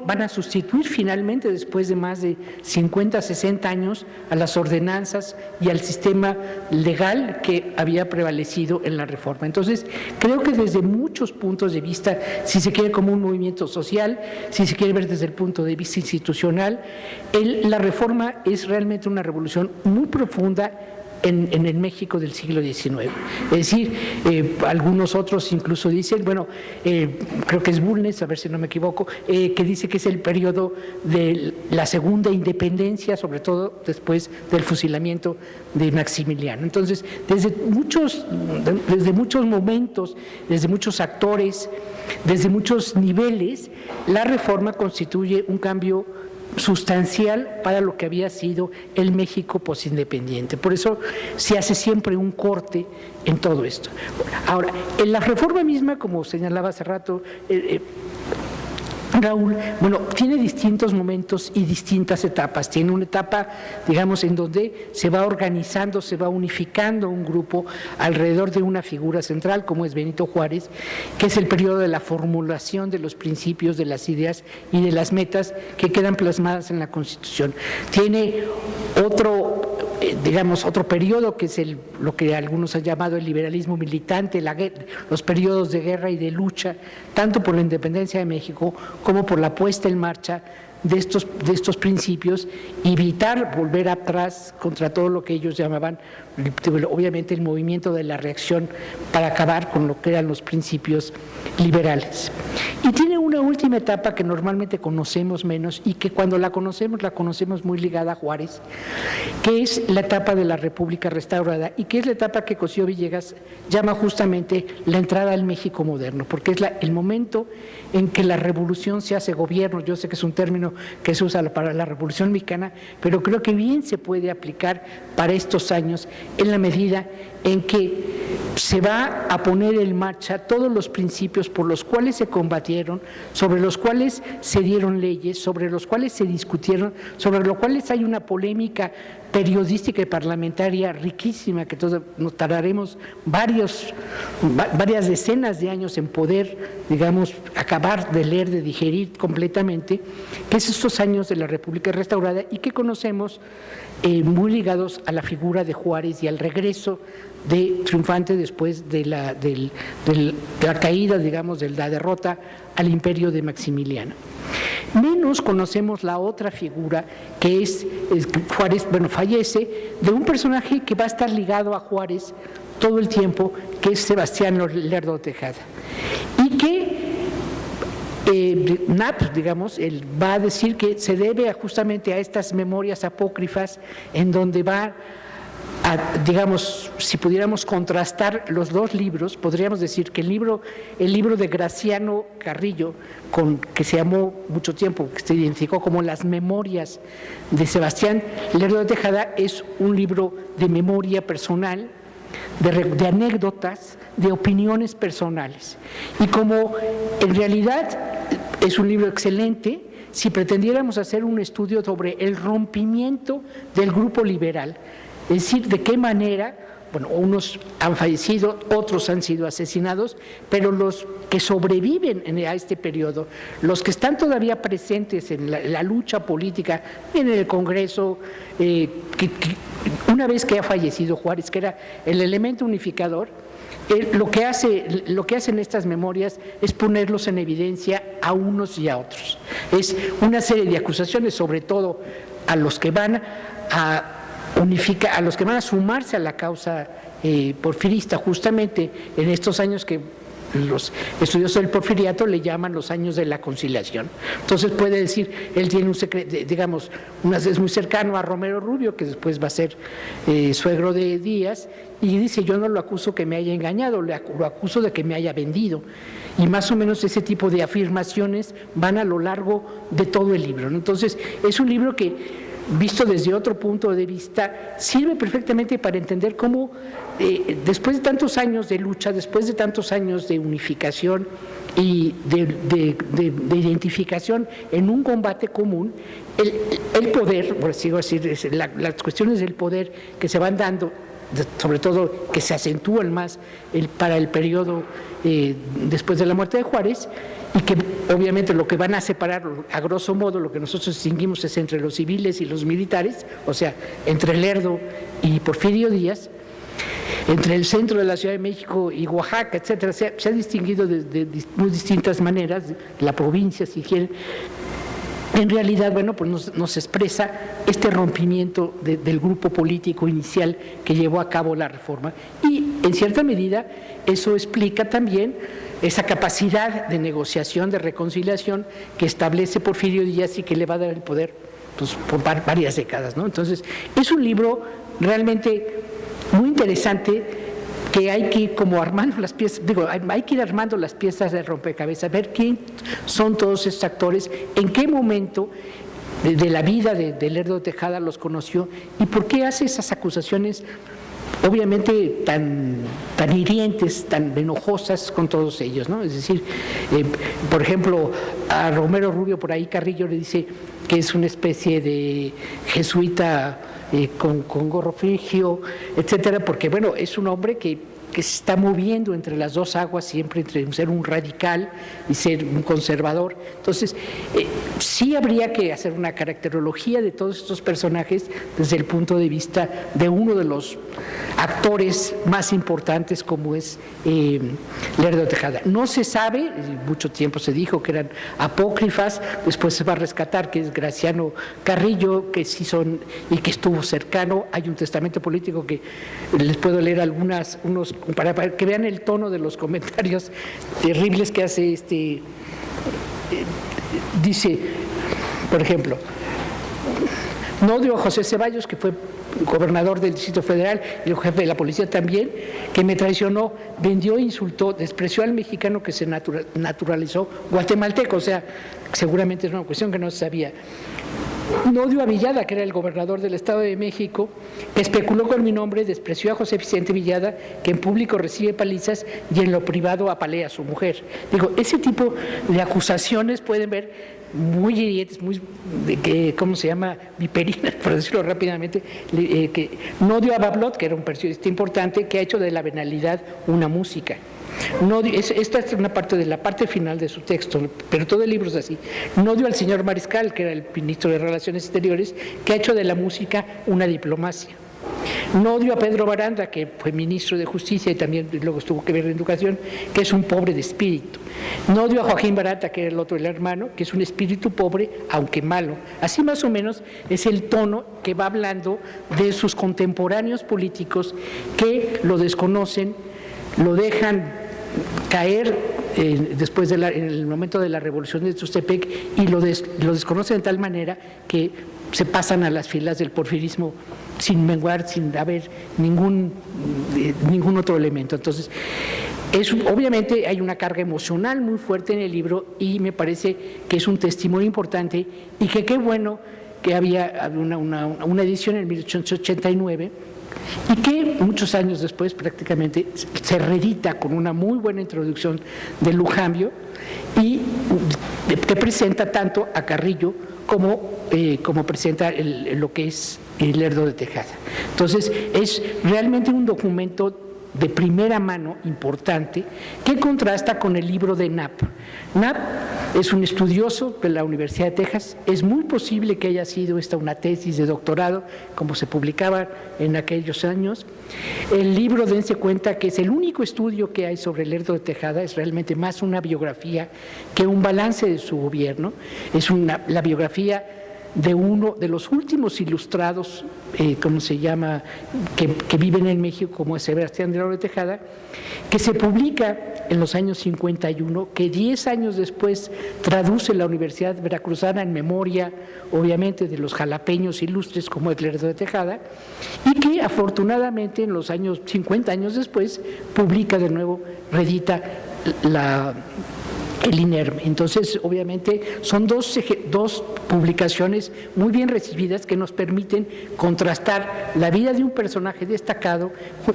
van a sustituir finalmente, después de más de 50, 60 años, a las ordenanzas y al sistema legal que había prevalecido en la reforma. Entonces, creo que desde muchos puntos de vista, si se quiere como un movimiento social, si se quiere ver desde el punto de vista institucional, la reforma es realmente una revolución muy profunda en el México del siglo XIX. Es decir, algunos otros incluso dicen, bueno, creo que es Bulnes, a ver si no me equivoco, que dice que es el periodo de la segunda independencia, sobre todo después del fusilamiento de Maximiliano. Entonces, desde muchos momentos, desde muchos actores, desde muchos niveles, la reforma constituye un cambio sustancial para lo que había sido el México posindependiente. Por eso se hace siempre un corte en todo esto. Ahora, en la reforma misma, como señalaba hace rato Raúl, bueno, tiene distintos momentos y distintas etapas. Tiene una etapa, digamos, en donde se va organizando, se va unificando un grupo alrededor de una figura central, como es Benito Juárez, que es el periodo de la formulación de los principios, de las ideas y de las metas que quedan plasmadas en la Constitución. Tiene otro digamos, otro periodo que es lo que algunos han llamado el liberalismo militante, los periodos de guerra y de lucha, tanto por la independencia de México como por la puesta en marcha de estos principios, evitar volver atrás contra todo lo que ellos llamaban, obviamente, el movimiento de la reacción para acabar con lo que eran los principios liberales. Y tiene una última etapa que normalmente conocemos menos y que cuando la conocemos muy ligada a Juárez, que es la etapa de la República restaurada y que es la etapa que Cosío Villegas llama justamente la entrada al México moderno, porque es el momento en que la revolución se hace gobierno. Yo sé que es un término que se usa para la Revolución Mexicana, pero creo que bien se puede aplicar para estos años en la medida en que se va a poner en marcha todos los principios por los cuales se combatieron, sobre los cuales se dieron leyes, sobre los cuales se discutieron, sobre los cuales hay una polémica periodística y parlamentaria riquísima que todos nos tardaremos varias decenas de años en poder, digamos, acabar de leer, de digerir completamente, que es estos años de la República restaurada y que conocemos muy ligados a la figura de Juárez y al regreso triunfante después de la caída, digamos, de la derrota al imperio de Maximiliano. Menos conocemos la otra figura que es Juárez, fallece, de un personaje que va a estar ligado a Juárez todo el tiempo, que es Sebastián Lerdo Tejada. Y que Knapp, digamos, él va a decir que se debe justamente a estas memorias apócrifas en donde va digamos, si pudiéramos contrastar los dos libros, podríamos decir que el libro de Graciano Carrillo, que se llamó mucho tiempo, que se identificó como Las Memorias de Sebastián Lerdo de Tejada, es un libro de memoria personal, de anécdotas, de opiniones personales. Y como en realidad es un libro excelente, si pretendiéramos hacer un estudio sobre el rompimiento del grupo liberal, es decir, de qué manera, unos han fallecido, otros han sido asesinados, pero los que sobreviven a este periodo, los que están todavía presentes en la lucha política, en el Congreso, una vez que ha fallecido Juárez, que era el elemento unificador, lo que hacen estas memorias es ponerlos en evidencia a unos y a otros. Es una serie de acusaciones, sobre todo a los que van a sumarse a la causa porfirista, justamente en estos años que los estudiosos del porfiriato le llaman los años de la conciliación. Entonces puede decir, él tiene un secreto, digamos, es muy cercano a Romero Rubio, que después va a ser suegro de Díaz, y dice: yo no lo acuso que me haya engañado, lo acuso de que me haya vendido. Y más o menos ese tipo de afirmaciones van a lo largo de todo el libro, ¿no? Entonces es un libro que, visto desde otro punto de vista, sirve perfectamente para entender cómo después de tantos años de lucha, después de tantos años de unificación y de identificación en un combate común, el poder, por así decir, las cuestiones del poder que se van dando, sobre todo que se acentúan más para el periodo después de la muerte de Juárez, y que obviamente lo que van a separar, a grosso modo, lo que nosotros distinguimos es entre los civiles y los militares, o sea, entre Lerdo y Porfirio Díaz, entre el centro de la Ciudad de México y Oaxaca, etcétera. Se ha distinguido de muy distintas maneras, la provincia, si quieren. En realidad, pues nos expresa este rompimiento del grupo político inicial que llevó a cabo la reforma, y en cierta medida eso explica también esa capacidad de negociación, de reconciliación que establece Porfirio Díaz y que le va a dar el poder, pues, por varias décadas, ¿no? Entonces, es un libro realmente muy interesante, que hay que ir como armando las piezas, hay que ir armando las piezas de rompecabezas, ver quién son todos estos actores, en qué momento de la vida de Lerdo Tejada los conoció y por qué hace esas acusaciones obviamente tan hirientes, tan enojosas con todos ellos, ¿no? Es decir, por ejemplo, a Romero Rubio, por ahí Carrillo le dice que es una especie de jesuita con gorro frigio, etcétera, porque es un hombre que que se está moviendo entre las dos aguas, siempre entre ser un radical y ser un conservador. Entonces, sí habría que hacer una caracterología de todos estos personajes desde el punto de vista de uno de los actores más importantes como es Lerdo de Tejada. No se sabe, mucho tiempo se dijo que eran apócrifas, después se va a rescatar que es Graciano Carrillo, que sí son y que estuvo cercano. Hay un testamento político que les puedo leer unos para que vean el tono de los comentarios terribles que hace dice, por ejemplo, no odio a José Ceballos, que fue gobernador del Distrito Federal y el jefe de la policía también, que me traicionó, vendió, insultó, despreció al mexicano que se naturalizó guatemalteco, o sea, seguramente es una cuestión que no se sabía. No odio a Villada, que era el gobernador del Estado de México, que especuló con mi nombre, despreció a José Vicente Villada, que en público recibe palizas y en lo privado apalea a su mujer. Digo, ese tipo de acusaciones pueden ver muy hirientes, muy, ¿cómo se llama? Viperinas, por decirlo rápidamente. Que no odio a Bablot, que era un periodista importante, que ha hecho de la venalidad una música. No, esta es una parte de la parte final de su texto, pero todo el libro es así. No dio al señor Mariscal, que era el ministro de Relaciones Exteriores, que ha hecho de la música una diplomacia. No dio a Pedro Baranda, que fue ministro de Justicia y también luego tuvo que ver en Educación, que es un pobre de espíritu. No dio a Joaquín Barata, que era el otro, el hermano, que es un espíritu pobre, aunque malo. Así más o menos es el tono que va hablando de sus contemporáneos políticos que lo desconocen, lo dejan caer después en el momento de la revolución de Tuxtepec y lo desconocen de tal manera que se pasan a las filas del porfirismo sin menguar, sin haber ningún otro elemento. Entonces, obviamente hay una carga emocional muy fuerte en el libro y me parece que es un testimonio importante y que qué bueno que había una edición en 1889 y que muchos años después prácticamente se reedita con una muy buena introducción de Lujambio y te presenta tanto a Carrillo como presenta lo que es el Lerdo de Tejada. Entonces es realmente un documento de primera mano importante que contrasta con el libro de Knapp. Knapp es un estudioso de la Universidad de Texas, es muy posible que haya sido esta una tesis de doctorado, como se publicaba en aquellos años. El libro, dense cuenta que es el único estudio que hay sobre el Lerdo de Tejada, es realmente más una biografía que un balance de su gobierno, es la biografía de uno de los últimos ilustrados, ¿cómo se llama?, que viven en México, como es Sebastián de Lerdo de Tejada, que se publica en los años 51, que 10 años después traduce la Universidad Veracruzana en memoria, obviamente, de los jalapeños ilustres como es Lerdo de Tejada, y que afortunadamente en los años 50 años después publica de nuevo, reedita el INERM. Entonces, obviamente, son dos publicaciones muy bien recibidas que nos permiten contrastar la vida de un personaje destacado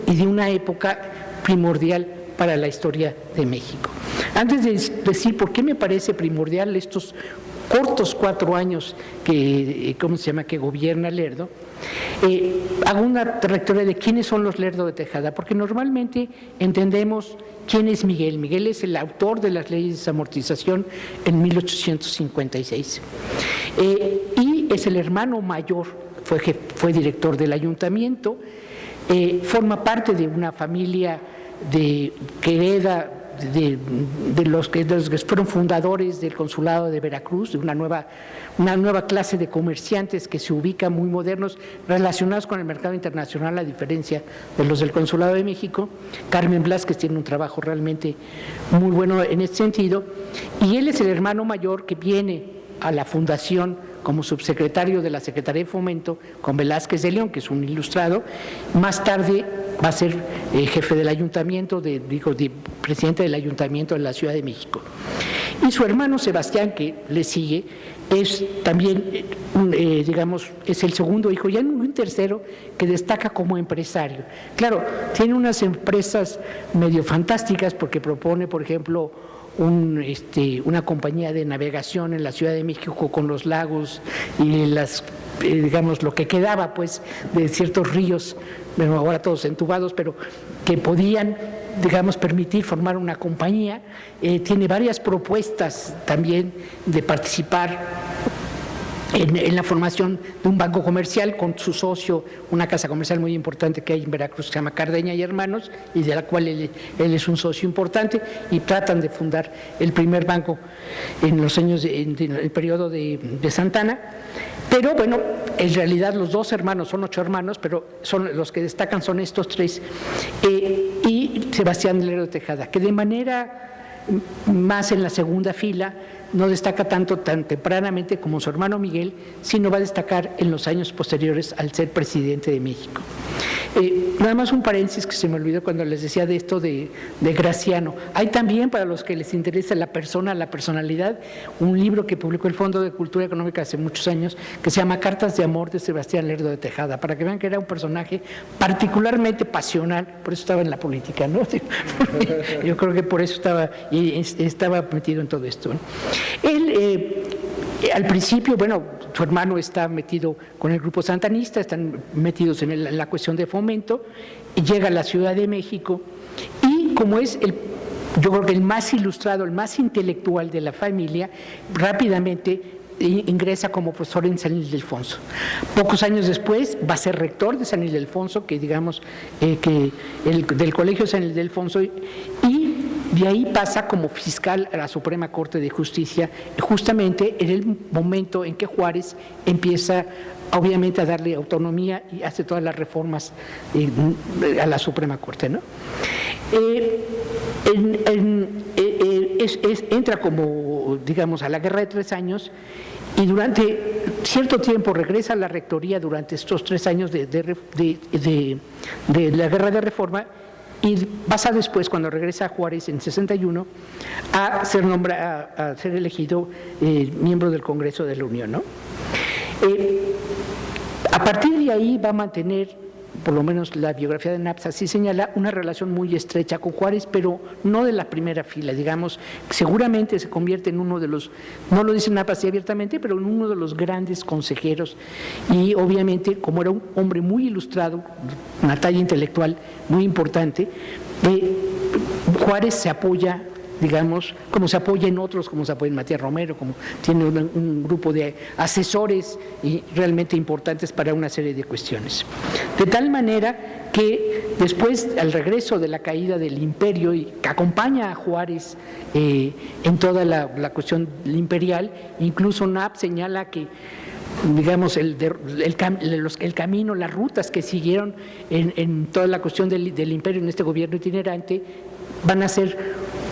y de una época primordial para la historia de México. Antes de decir por qué me parece primordial estos cortos 4 años que gobierna Lerdo, hago una trayectoria de quiénes son los Lerdo de Tejada, porque normalmente entendemos quién es Miguel. Miguel es el autor de las leyes de desamortización en 1856 y es el hermano mayor, fue director del ayuntamiento, forma parte de una familia que hereda de los que fueron fundadores del consulado de Veracruz, de una nueva clase de comerciantes que se ubican muy modernos, relacionados con el mercado internacional, a diferencia de los del consulado de México. Carmen Blázquez tiene un trabajo realmente muy bueno en este sentido, y él es el hermano mayor que viene a la fundación como subsecretario de la Secretaría de Fomento con Velázquez de León, que es un ilustrado. Más tarde va a ser jefe del ayuntamiento, presidente del ayuntamiento de la Ciudad de México. Y su hermano Sebastián, que le sigue, es también, es el segundo hijo, y hay un tercero que destaca como empresario. Claro, tiene unas empresas medio fantásticas porque propone, por ejemplo, una compañía de navegación en la Ciudad de México con los lagos y las digamos, lo que quedaba pues de ciertos ríos, bueno, ahora todos entubados, pero que podían, digamos, permitir formar una compañía. Tiene varias propuestas también de participar en la formación de un banco comercial con su socio, una casa comercial muy importante que hay en Veracruz, que se llama Cardeña y Hermanos, y de la cual él es un socio importante, y tratan de fundar el primer banco en los años, en el periodo de Santana. Pero bueno, en realidad los dos hermanos, son 8 hermanos, pero son los que destacan son estos 3, y Sebastián Lerdo de Tejada, que de manera más en la segunda fila no destaca tan tempranamente como su hermano Miguel, sino va a destacar en los años posteriores al ser presidente de México. Nada más un paréntesis que se me olvidó cuando les decía de esto de Graciano. Hay también, para los que les interesa la persona, la personalidad, un libro que publicó el Fondo de Cultura Económica hace muchos años, que se llama Cartas de Amor de Sebastián Lerdo de Tejada, para que vean que era un personaje particularmente pasional, por eso estaba en la política, ¿no? Yo creo que por eso estaba metido en todo esto, ¿no? Él, al principio, bueno, su hermano está metido con el grupo santanista, están metidos en la cuestión de fomento, y llega a la Ciudad de México, y como es yo creo que el más ilustrado, el más intelectual de la familia, rápidamente ingresa como profesor en San Ildefonso. Pocos años después va a ser rector de San Ildefonso, que digamos del Colegio San Ildefonso, y de ahí pasa como fiscal a la Suprema Corte de Justicia, justamente en el momento en que Juárez empieza obviamente a darle autonomía y hace todas las reformas a la Suprema Corte, ¿no? Entra como, digamos, a la Guerra de 3 años, y durante cierto tiempo regresa a la rectoría durante estos 3 años de la Guerra de Reforma, y pasa después, cuando regresa a Juárez en 61, a ser elegido miembro del Congreso de la Unión, ¿no? A partir de ahí va a mantener, por lo menos la biografía de Naps así señala, una relación muy estrecha con Juárez, pero no de la primera fila, digamos. Seguramente se convierte en uno de los, no lo dice Naps así abiertamente, pero en uno de los grandes consejeros, y obviamente como era un hombre muy ilustrado, una talla intelectual muy importante, Juárez se apoya, digamos, como se apoya en otros, como se apoya en Matías Romero, como tiene un grupo de asesores y realmente importantes para una serie de cuestiones. De tal manera que después, al regreso de la caída del imperio, y que acompaña a Juárez en toda la cuestión imperial, incluso Knapp señala que, digamos, el camino, las rutas que siguieron en toda la cuestión del imperio, en este gobierno itinerante, van a ser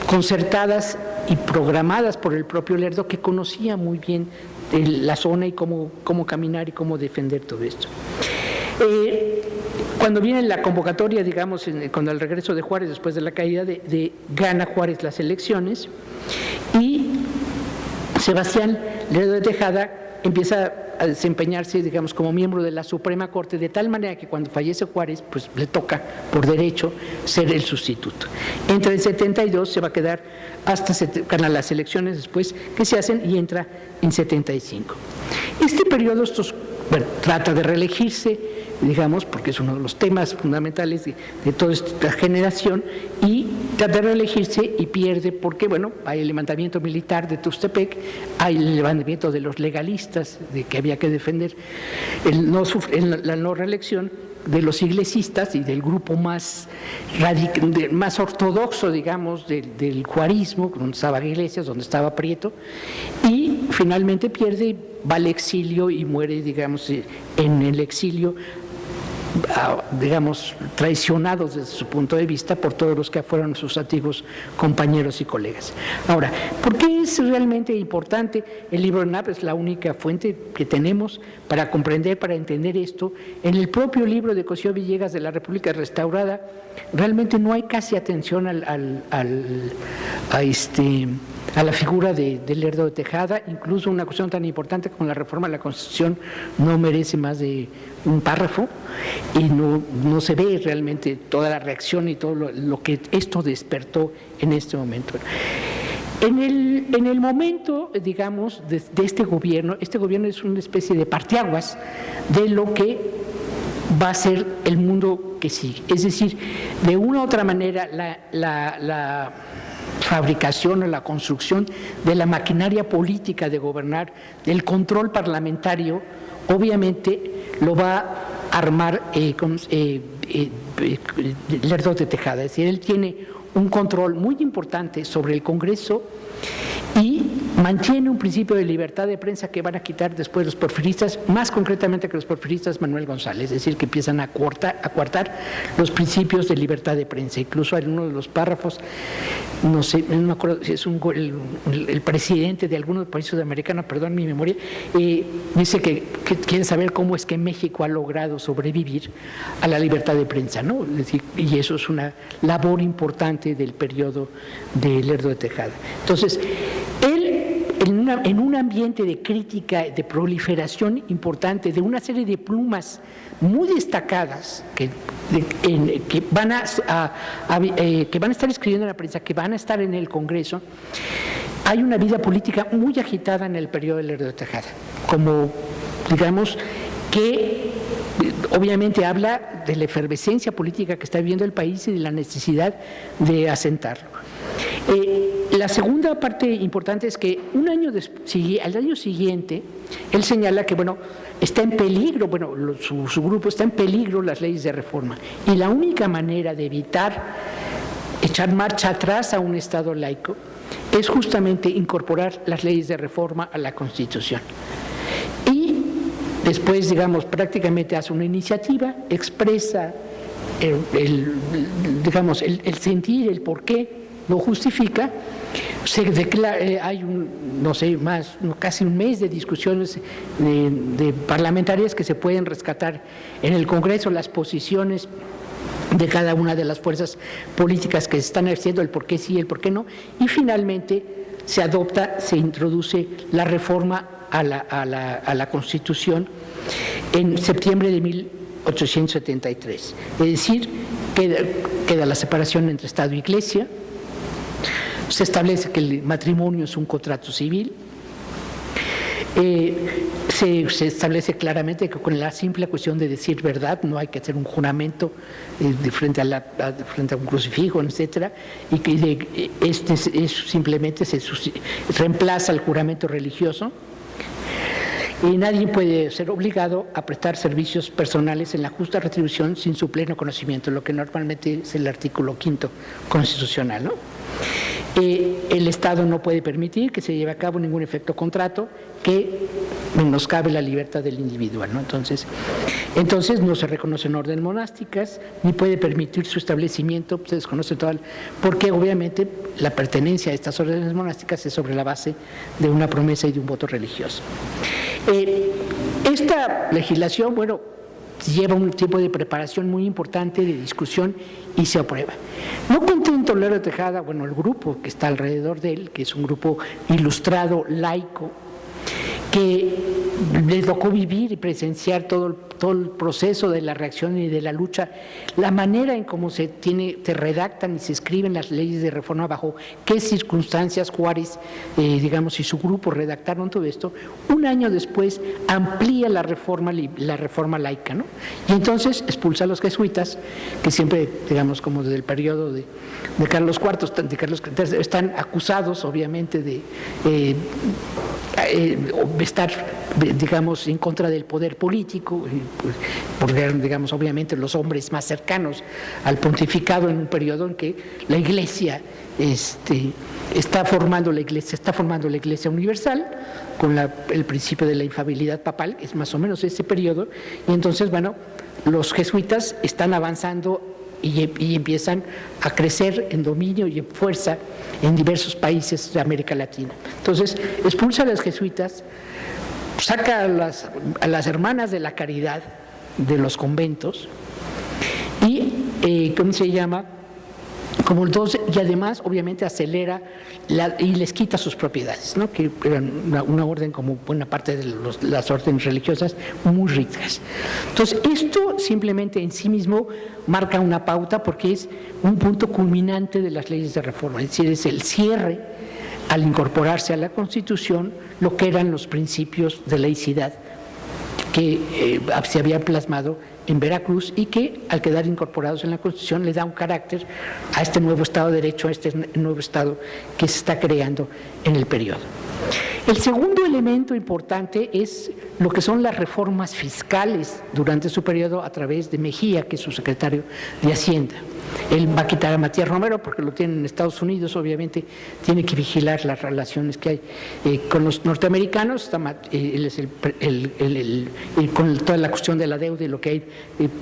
concertadas y programadas por el propio Lerdo, que conocía muy bien la zona y cómo caminar y cómo defender todo esto. Cuando viene la convocatoria, digamos, cuando el regreso de Juárez después de la caída, gana Juárez las elecciones, y Sebastián Lerdo de Tejada empieza a desempeñarse, digamos, como miembro de la Suprema Corte, de tal manera que cuando fallece Juárez, pues le toca por derecho ser el sustituto. Entra en 72, se va a quedar hasta gana las elecciones después que se hacen, y entra en 75. Este periodo, trata de reelegirse, digamos, porque es uno de los temas fundamentales de toda esta generación, y trata de reelegirse y pierde porque, bueno, hay el levantamiento militar de Tuxtepec, hay el levantamiento de los legalistas, de que había que defender la no reelección, de los iglesistas y del grupo más ortodoxo, digamos, del juarismo, donde estaba Iglesias, donde estaba Prieto, y finalmente pierde, va al exilio y muere, digamos, en el exilio, digamos, traicionados desde su punto de vista por todos los que fueron sus antiguos compañeros y colegas. Ahora, ¿por qué es realmente importante? El libro de Knapp es la única fuente que tenemos para comprender, para entender esto. En el propio libro de Cosío Villegas de la República Restaurada, realmente no hay casi atención a la figura de Lerdo de Tejada. Incluso una cuestión tan importante como la reforma de la Constitución no merece más de un párrafo, y no se ve realmente toda la reacción y todo lo que esto despertó en este momento. En el momento, digamos, de este gobierno es una especie de parteaguas de lo que va a ser el mundo que sigue. Es decir, de una u otra manera, la fabricación o la construcción de la maquinaria política de gobernar, del control parlamentario, obviamente lo va a armar Lerdo de Tejada. Es decir, él tiene un control muy importante sobre el Congreso y mantiene un principio de libertad de prensa que van a quitar después los porfiristas, más concretamente que los porfiristas Manuel González, es decir, que empiezan a coartar los principios de libertad de prensa. Incluso en uno de los párrafos, no me acuerdo si es el presidente de algunos países sudamericanos, perdón mi memoria, dice que quiere saber cómo es que México ha logrado sobrevivir a la libertad de prensa, ¿no? Es decir, y eso es una labor importante del periodo de Lerdo de Tejada. Entonces, él, en un ambiente de crítica, de proliferación importante, de una serie de plumas muy destacadas que van a estar escribiendo en la prensa, que van a estar en el Congreso, hay una vida política muy agitada en el periodo de Lerdo de Tejada, como, digamos, que obviamente habla de la efervescencia política que está viviendo el país y de la necesidad de asentarlo. La segunda parte importante es que al año siguiente, él señala que, está en peligro, su grupo está en peligro las leyes de reforma. Y la única manera de evitar echar marcha atrás a un Estado laico es justamente incorporar las leyes de reforma a la Constitución. Y después, digamos, prácticamente hace una iniciativa, expresa el sentir, el porqué, lo justifica, se declara, hay casi un mes de discusiones de parlamentarias que se pueden rescatar en el Congreso, las posiciones de cada una de las fuerzas políticas que se están ejerciendo, el por qué sí, el por qué no, y finalmente se introduce la reforma a la Constitución en septiembre de 1873. Es decir, queda la separación entre Estado e Iglesia. Se establece que el matrimonio es un contrato civil. Se establece claramente que con la simple cuestión de decir verdad no hay que hacer un juramento frente a un crucifijo, etcétera, y que simplemente se reemplaza el juramento religioso. Y nadie puede ser obligado a prestar servicios personales en la justa retribución sin su pleno conocimiento, lo que normalmente es el artículo 5º constitucional, ¿no? El Estado no puede permitir que se lleve a cabo ningún efecto contrato que menoscabe la libertad del individuo, ¿no? Entonces no se reconocen órdenes monásticas, ni puede permitir su establecimiento, se desconoce todo, porque obviamente la pertenencia a estas órdenes monásticas es sobre la base de una promesa y de un voto religioso. Esta legislación, lleva un tipo de preparación muy importante, de discusión, y se aprueba. No contento Lerdo de Tejada, el grupo que está alrededor de él, que es un grupo ilustrado, laico, que le tocó vivir y presenciar todo el proceso de la reacción y de la lucha, la manera en cómo se redactan y se escriben las leyes de reforma, bajo qué circunstancias Juárez, y su grupo redactaron todo esto. Un año después amplía la reforma laica, ¿no? Y entonces expulsa a los jesuitas, que siempre, como desde el periodo de Carlos IV, de Carlos III, están acusados, obviamente, de estar, en contra del poder político, porque eran, obviamente, los hombres más cercanos al pontificado en un periodo en que la Iglesia está formando la Iglesia universal, con el principio de la infalibilidad papal, es más o menos ese periodo, y entonces, los jesuitas están avanzando y empiezan a crecer en dominio y en fuerza en diversos países de América Latina. Entonces, expulsa a los jesuitas, saca a las hermanas de la caridad de los conventos y, y además, obviamente, acelera y les quita sus propiedades, ¿no? Que eran una orden, como buena parte de las órdenes religiosas, muy ricas. Entonces, esto simplemente en sí mismo marca una pauta, porque es un punto culminante de las leyes de reforma, es decir, es el cierre al incorporarse a la Constitución lo que eran los principios de laicidad que se había plasmado en Veracruz y que al quedar incorporados en la Constitución le da un carácter a este nuevo Estado de Derecho, a este nuevo Estado que se está creando en el periodo. El segundo elemento importante es lo que son las reformas fiscales durante su periodo a través de Mejía, que es su secretario de Hacienda. Él va a quitar a Matías Romero porque lo tienen en Estados Unidos, obviamente tiene que vigilar las relaciones que hay con los norteamericanos, él es con toda la cuestión de la deuda y lo que hay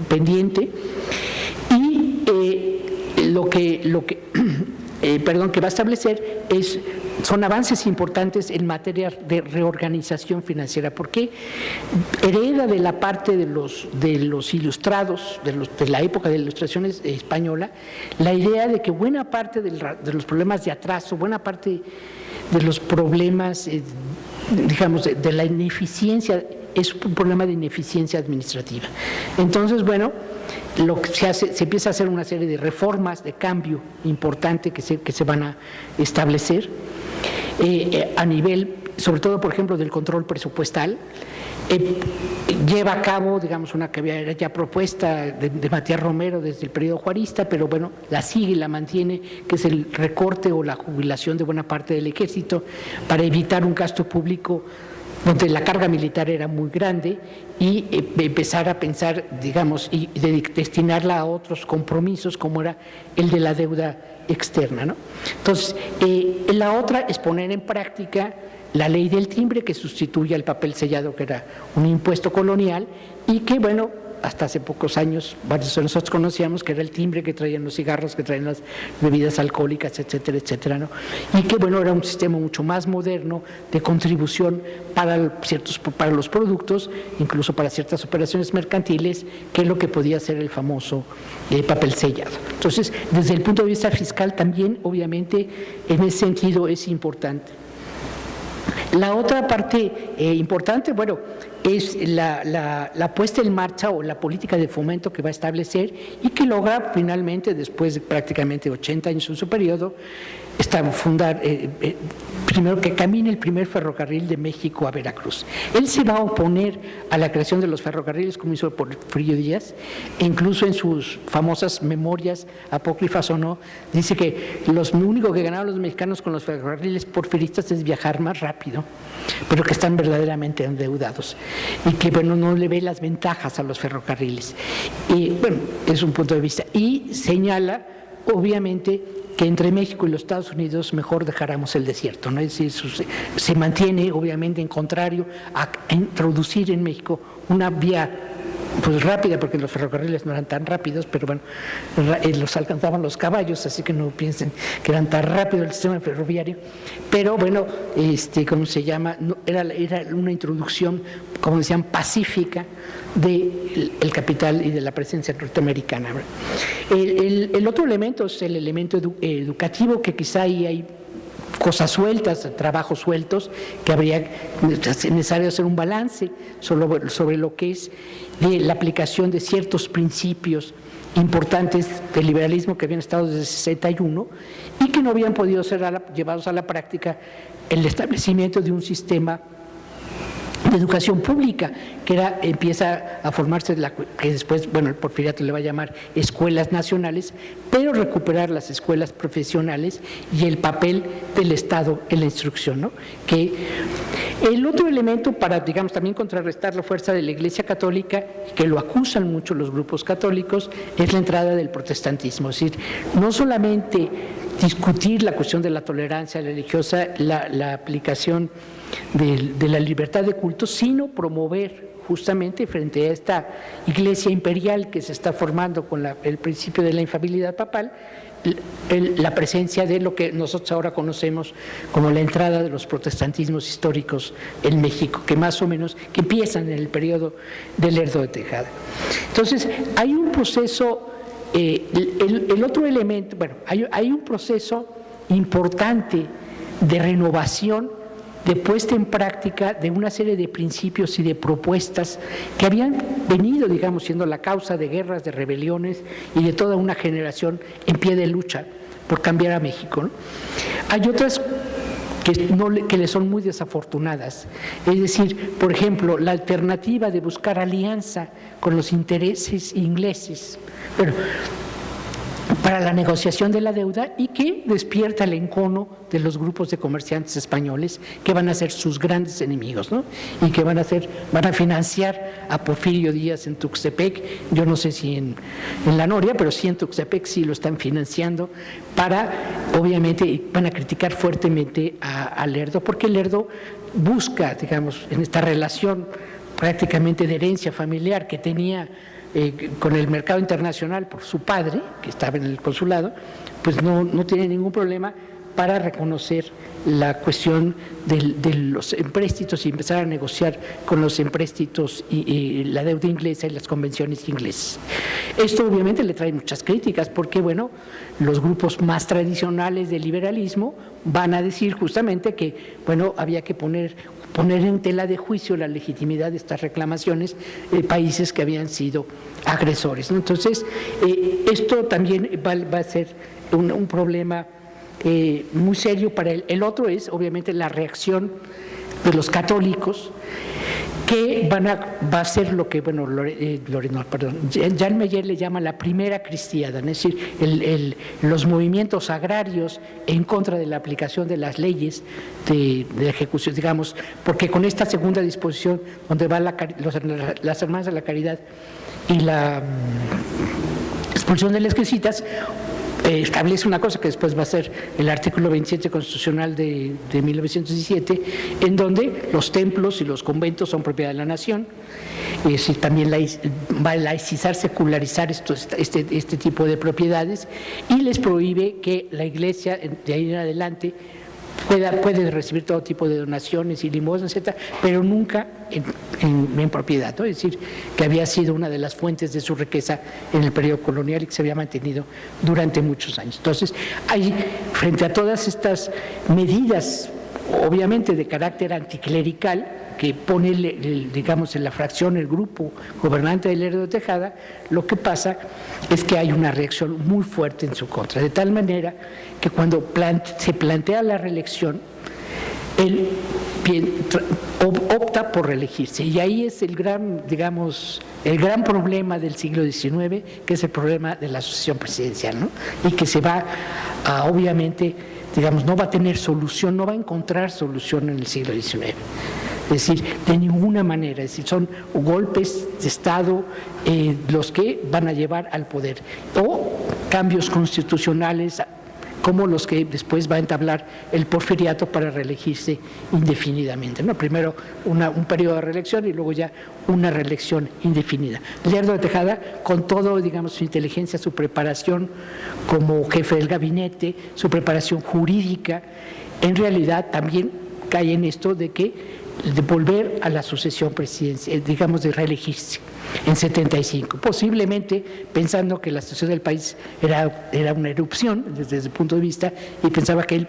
pendiente, y lo que va a establecer son avances importantes en materia de reorganización financiera, porque hereda de la parte de los ilustrados, de la época de la Ilustración española, la idea de que buena parte de los problemas de atraso, buena parte de los problemas, digamos, de la ineficiencia, es un problema de ineficiencia administrativa. Entonces, bueno, lo que se empieza a hacer una serie de reformas de cambio importante que se van a establecer a nivel, sobre todo, por ejemplo, del control presupuestal. Lleva a cabo, digamos, una que había ya propuesta de Matías Romero desde el periodo juarista, pero bueno, la sigue y la mantiene, que es el recorte o la jubilación de buena parte del ejército para evitar un gasto público donde la carga militar era muy grande y empezar a pensar, digamos, y destinarla a otros compromisos como era el de la deuda externa, ¿no? Entonces, la otra es poner en práctica la ley del timbre, que sustituye al papel sellado, que era un impuesto colonial, y que, bueno, hasta hace pocos años, varios de nosotros conocíamos que era el timbre que traían los cigarros, que traían las bebidas alcohólicas, etcétera, etcétera, ¿no? Y que, bueno, era un sistema mucho más moderno de contribución para los productos, incluso para ciertas operaciones mercantiles, que es lo que podía ser el famoso papel sellado. Entonces, desde el punto de vista fiscal también, obviamente, en ese sentido es importante. La otra parte importante, bueno, es la puesta en marcha o la política de fomento que va a establecer y que logra finalmente, después de prácticamente 80 años en su periodo, fundar, primero que camine el primer ferrocarril de México a Veracruz. Él se va a oponer a la creación de los ferrocarriles, como hizo Porfirio Díaz, e incluso en sus famosas memorias apócrifas o no, dice que lo único que ganaron los mexicanos con los ferrocarriles porfiristas es viajar más rápido, pero que están verdaderamente endeudados y que, bueno, no le ve las ventajas a los ferrocarriles. Y, bueno, es un punto de vista. Y señala, obviamente, que entre México y los Estados Unidos mejor dejáramos el desierto, ¿no? Es decir, se mantiene, obviamente, en contrario a introducir en México una vía pues rápida, porque los ferrocarriles no eran tan rápidos, pero bueno, los alcanzaban los caballos, así que no piensen que eran tan rápido el sistema ferroviario, pero bueno, ¿cómo se llama? Era una introducción, como decían, pacífica del capital y de la presencia norteamericana. El otro elemento es el elemento educativo, que quizá ahí hay cosas sueltas, trabajos sueltos, que habría necesario hacer un balance sobre lo que es la aplicación de ciertos principios importantes del liberalismo que habían estado desde el 61 y que no habían podido ser llevados a la práctica, el establecimiento de un sistema de educación pública, que empieza a formarse, que después, bueno, el Porfiriato le va a llamar escuelas nacionales, pero recuperar las escuelas profesionales y el papel del Estado en la instrucción, ¿no? Que el otro elemento para, digamos, también contrarrestar la fuerza de la Iglesia Católica, que lo acusan mucho los grupos católicos, es la entrada del protestantismo. Es decir, no solamente discutir la cuestión de la tolerancia religiosa, la aplicación de la libertad de culto, sino promover justamente frente a esta iglesia imperial que se está formando con el principio de la infalibilidad papal, la presencia de lo que nosotros ahora conocemos como la entrada de los protestantismos históricos en México, que más o menos que empiezan en el periodo del Lerdo de Tejada. Entonces, hay un proceso, el otro elemento, bueno, hay un proceso importante de renovación, de puesta en práctica de una serie de principios y de propuestas que habían venido, digamos, siendo la causa de guerras, de rebeliones y de toda una generación en pie de lucha por cambiar a México, ¿no? Hay otras que le son muy desafortunadas. Es decir, por ejemplo, la alternativa de buscar alianza con los intereses ingleses, bueno, para la negociación de la deuda, y que despierta el encono de los grupos de comerciantes españoles que van a ser sus grandes enemigos, ¿no? Y que van a financiar a Porfirio Díaz en Tuxtepec. Yo no sé si en La Noria, pero sí en Tuxtepec sí lo están financiando obviamente van a criticar fuertemente a Lerdo, porque Lerdo busca, digamos, en esta relación prácticamente de herencia familiar que tenía con el mercado internacional por su padre, que estaba en el consulado, pues no tiene ningún problema para reconocer la cuestión de los empréstitos y empezar a negociar con los empréstitos y la deuda inglesa y las convenciones inglesas. Esto obviamente le trae muchas críticas porque, bueno, los grupos más tradicionales del liberalismo van a decir justamente que, bueno, había que poner en tela de juicio la legitimidad de estas reclamaciones de países que habían sido agresores, ¿no? Entonces, esto también va a ser un problema muy serio para él. El otro es, obviamente, la reacción de los católicos, que va a ser lo que, bueno, Jan Meyer le llama la primera cristiada, es decir, los movimientos agrarios en contra de la aplicación de las leyes de la ejecución, digamos, porque con esta segunda disposición, donde va las hermanas de la caridad y la expulsión de las jesuitas, establece una cosa que después va a ser el artículo 27 constitucional de 1917, en donde los templos y los conventos son propiedad de la nación. También va a laicizar, secularizar este tipo de propiedades, y les prohíbe que la Iglesia de ahí en adelante puede recibir todo tipo de donaciones y limosnas, etcétera, pero nunca en propiedad, ¿no? Es decir, que había sido una de las fuentes de su riqueza en el periodo colonial y que se había mantenido durante muchos años. Entonces, frente a todas estas medidas, obviamente de carácter anticlerical, que pone, digamos, en la fracción, el grupo gobernante de Lerdo de Tejada, lo que pasa es que hay una reacción muy fuerte en su contra, de tal manera que cuando se plantea la reelección, él opta por reelegirse, y ahí es el gran problema del siglo XIX, que es el problema de la sucesión presidencial, ¿no? Y que se va obviamente, digamos, no va a tener solución, no va a encontrar solución en el siglo XIX. Es decir, de ninguna manera, es decir, son golpes de Estado los que van a llevar al poder, o cambios constitucionales como los que después va a entablar el Porfiriato para reelegirse indefinidamente, ¿no? Primero un periodo de reelección y luego ya una reelección indefinida. Lerdo de Tejada, con todo, digamos, su inteligencia, su preparación como jefe del gabinete, su preparación jurídica, en realidad también cae en esto de volver a la sucesión presidencial, digamos, de reelegirse en 75, posiblemente pensando que la situación del país era una erupción desde ese punto de vista, y pensaba que él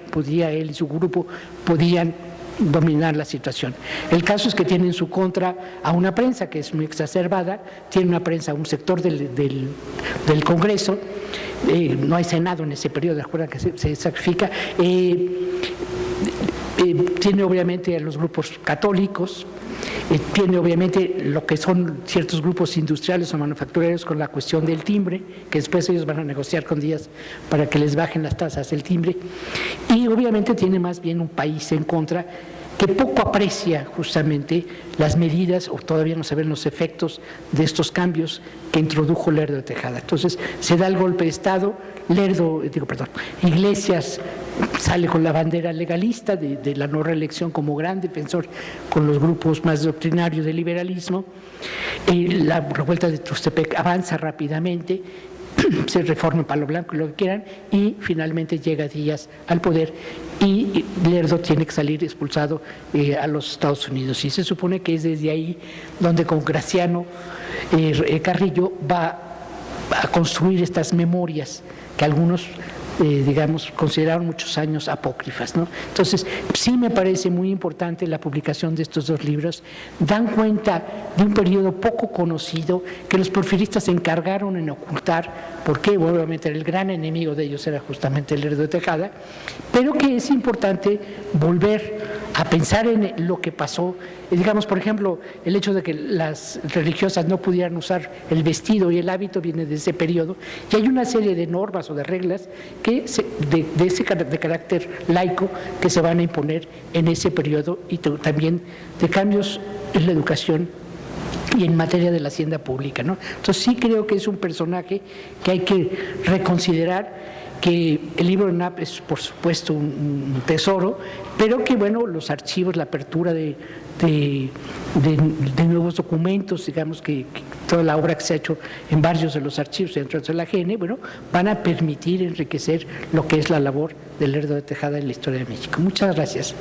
y su grupo podían dominar la situación. El caso es que tiene en su contra a una prensa que es muy exacerbada, tiene una prensa, un sector del Congreso, no hay Senado en ese periodo, ¿de acuerdo? Que se sacrifica, tiene obviamente a los grupos católicos, tiene obviamente lo que son ciertos grupos industriales o manufactureros con la cuestión del timbre, que después ellos van a negociar con Díaz para que les bajen las tasas del timbre, y obviamente tiene más bien un país en contra que poco aprecia justamente las medidas, o todavía no se ven los efectos de estos cambios que introdujo Lerdo de Tejada. Entonces se da el golpe de Estado, Iglesias sale con la bandera legalista de la no reelección como gran defensor con los grupos más doctrinarios del liberalismo, la revuelta de Tuxtepec avanza rápidamente, se reforma en Palo Blanco y lo que quieran, y finalmente llega Díaz al poder y Lerdo tiene que salir expulsado a los Estados Unidos, y se supone que es desde ahí donde con Graciano Carrillo va a construir estas memorias que algunos digamos, consideraron muchos años apócrifas, ¿no? Entonces, sí me parece muy importante la publicación de estos dos libros. Dan cuenta de un periodo poco conocido que los porfiristas se encargaron en ocultar, porque obviamente el gran enemigo de ellos era justamente el Lerdo de Tejada, pero que es importante volver a pensar en lo que pasó. Digamos, por ejemplo, el hecho de que las religiosas no pudieran usar el vestido y el hábito viene de ese periodo, y hay una serie de normas o de reglas que de carácter laico que se van a imponer en ese periodo, y también de cambios en la educación y en materia de la hacienda pública, ¿no? Entonces sí creo que es un personaje que hay que reconsiderar, que el libro de Knapp es por supuesto un tesoro, pero que bueno, los archivos, la apertura de nuevos documentos, digamos que toda la obra que se ha hecho en varios de los archivos dentro de la GN, bueno, van a permitir enriquecer lo que es la labor del Lerdo de Tejada en la historia de México. Muchas gracias.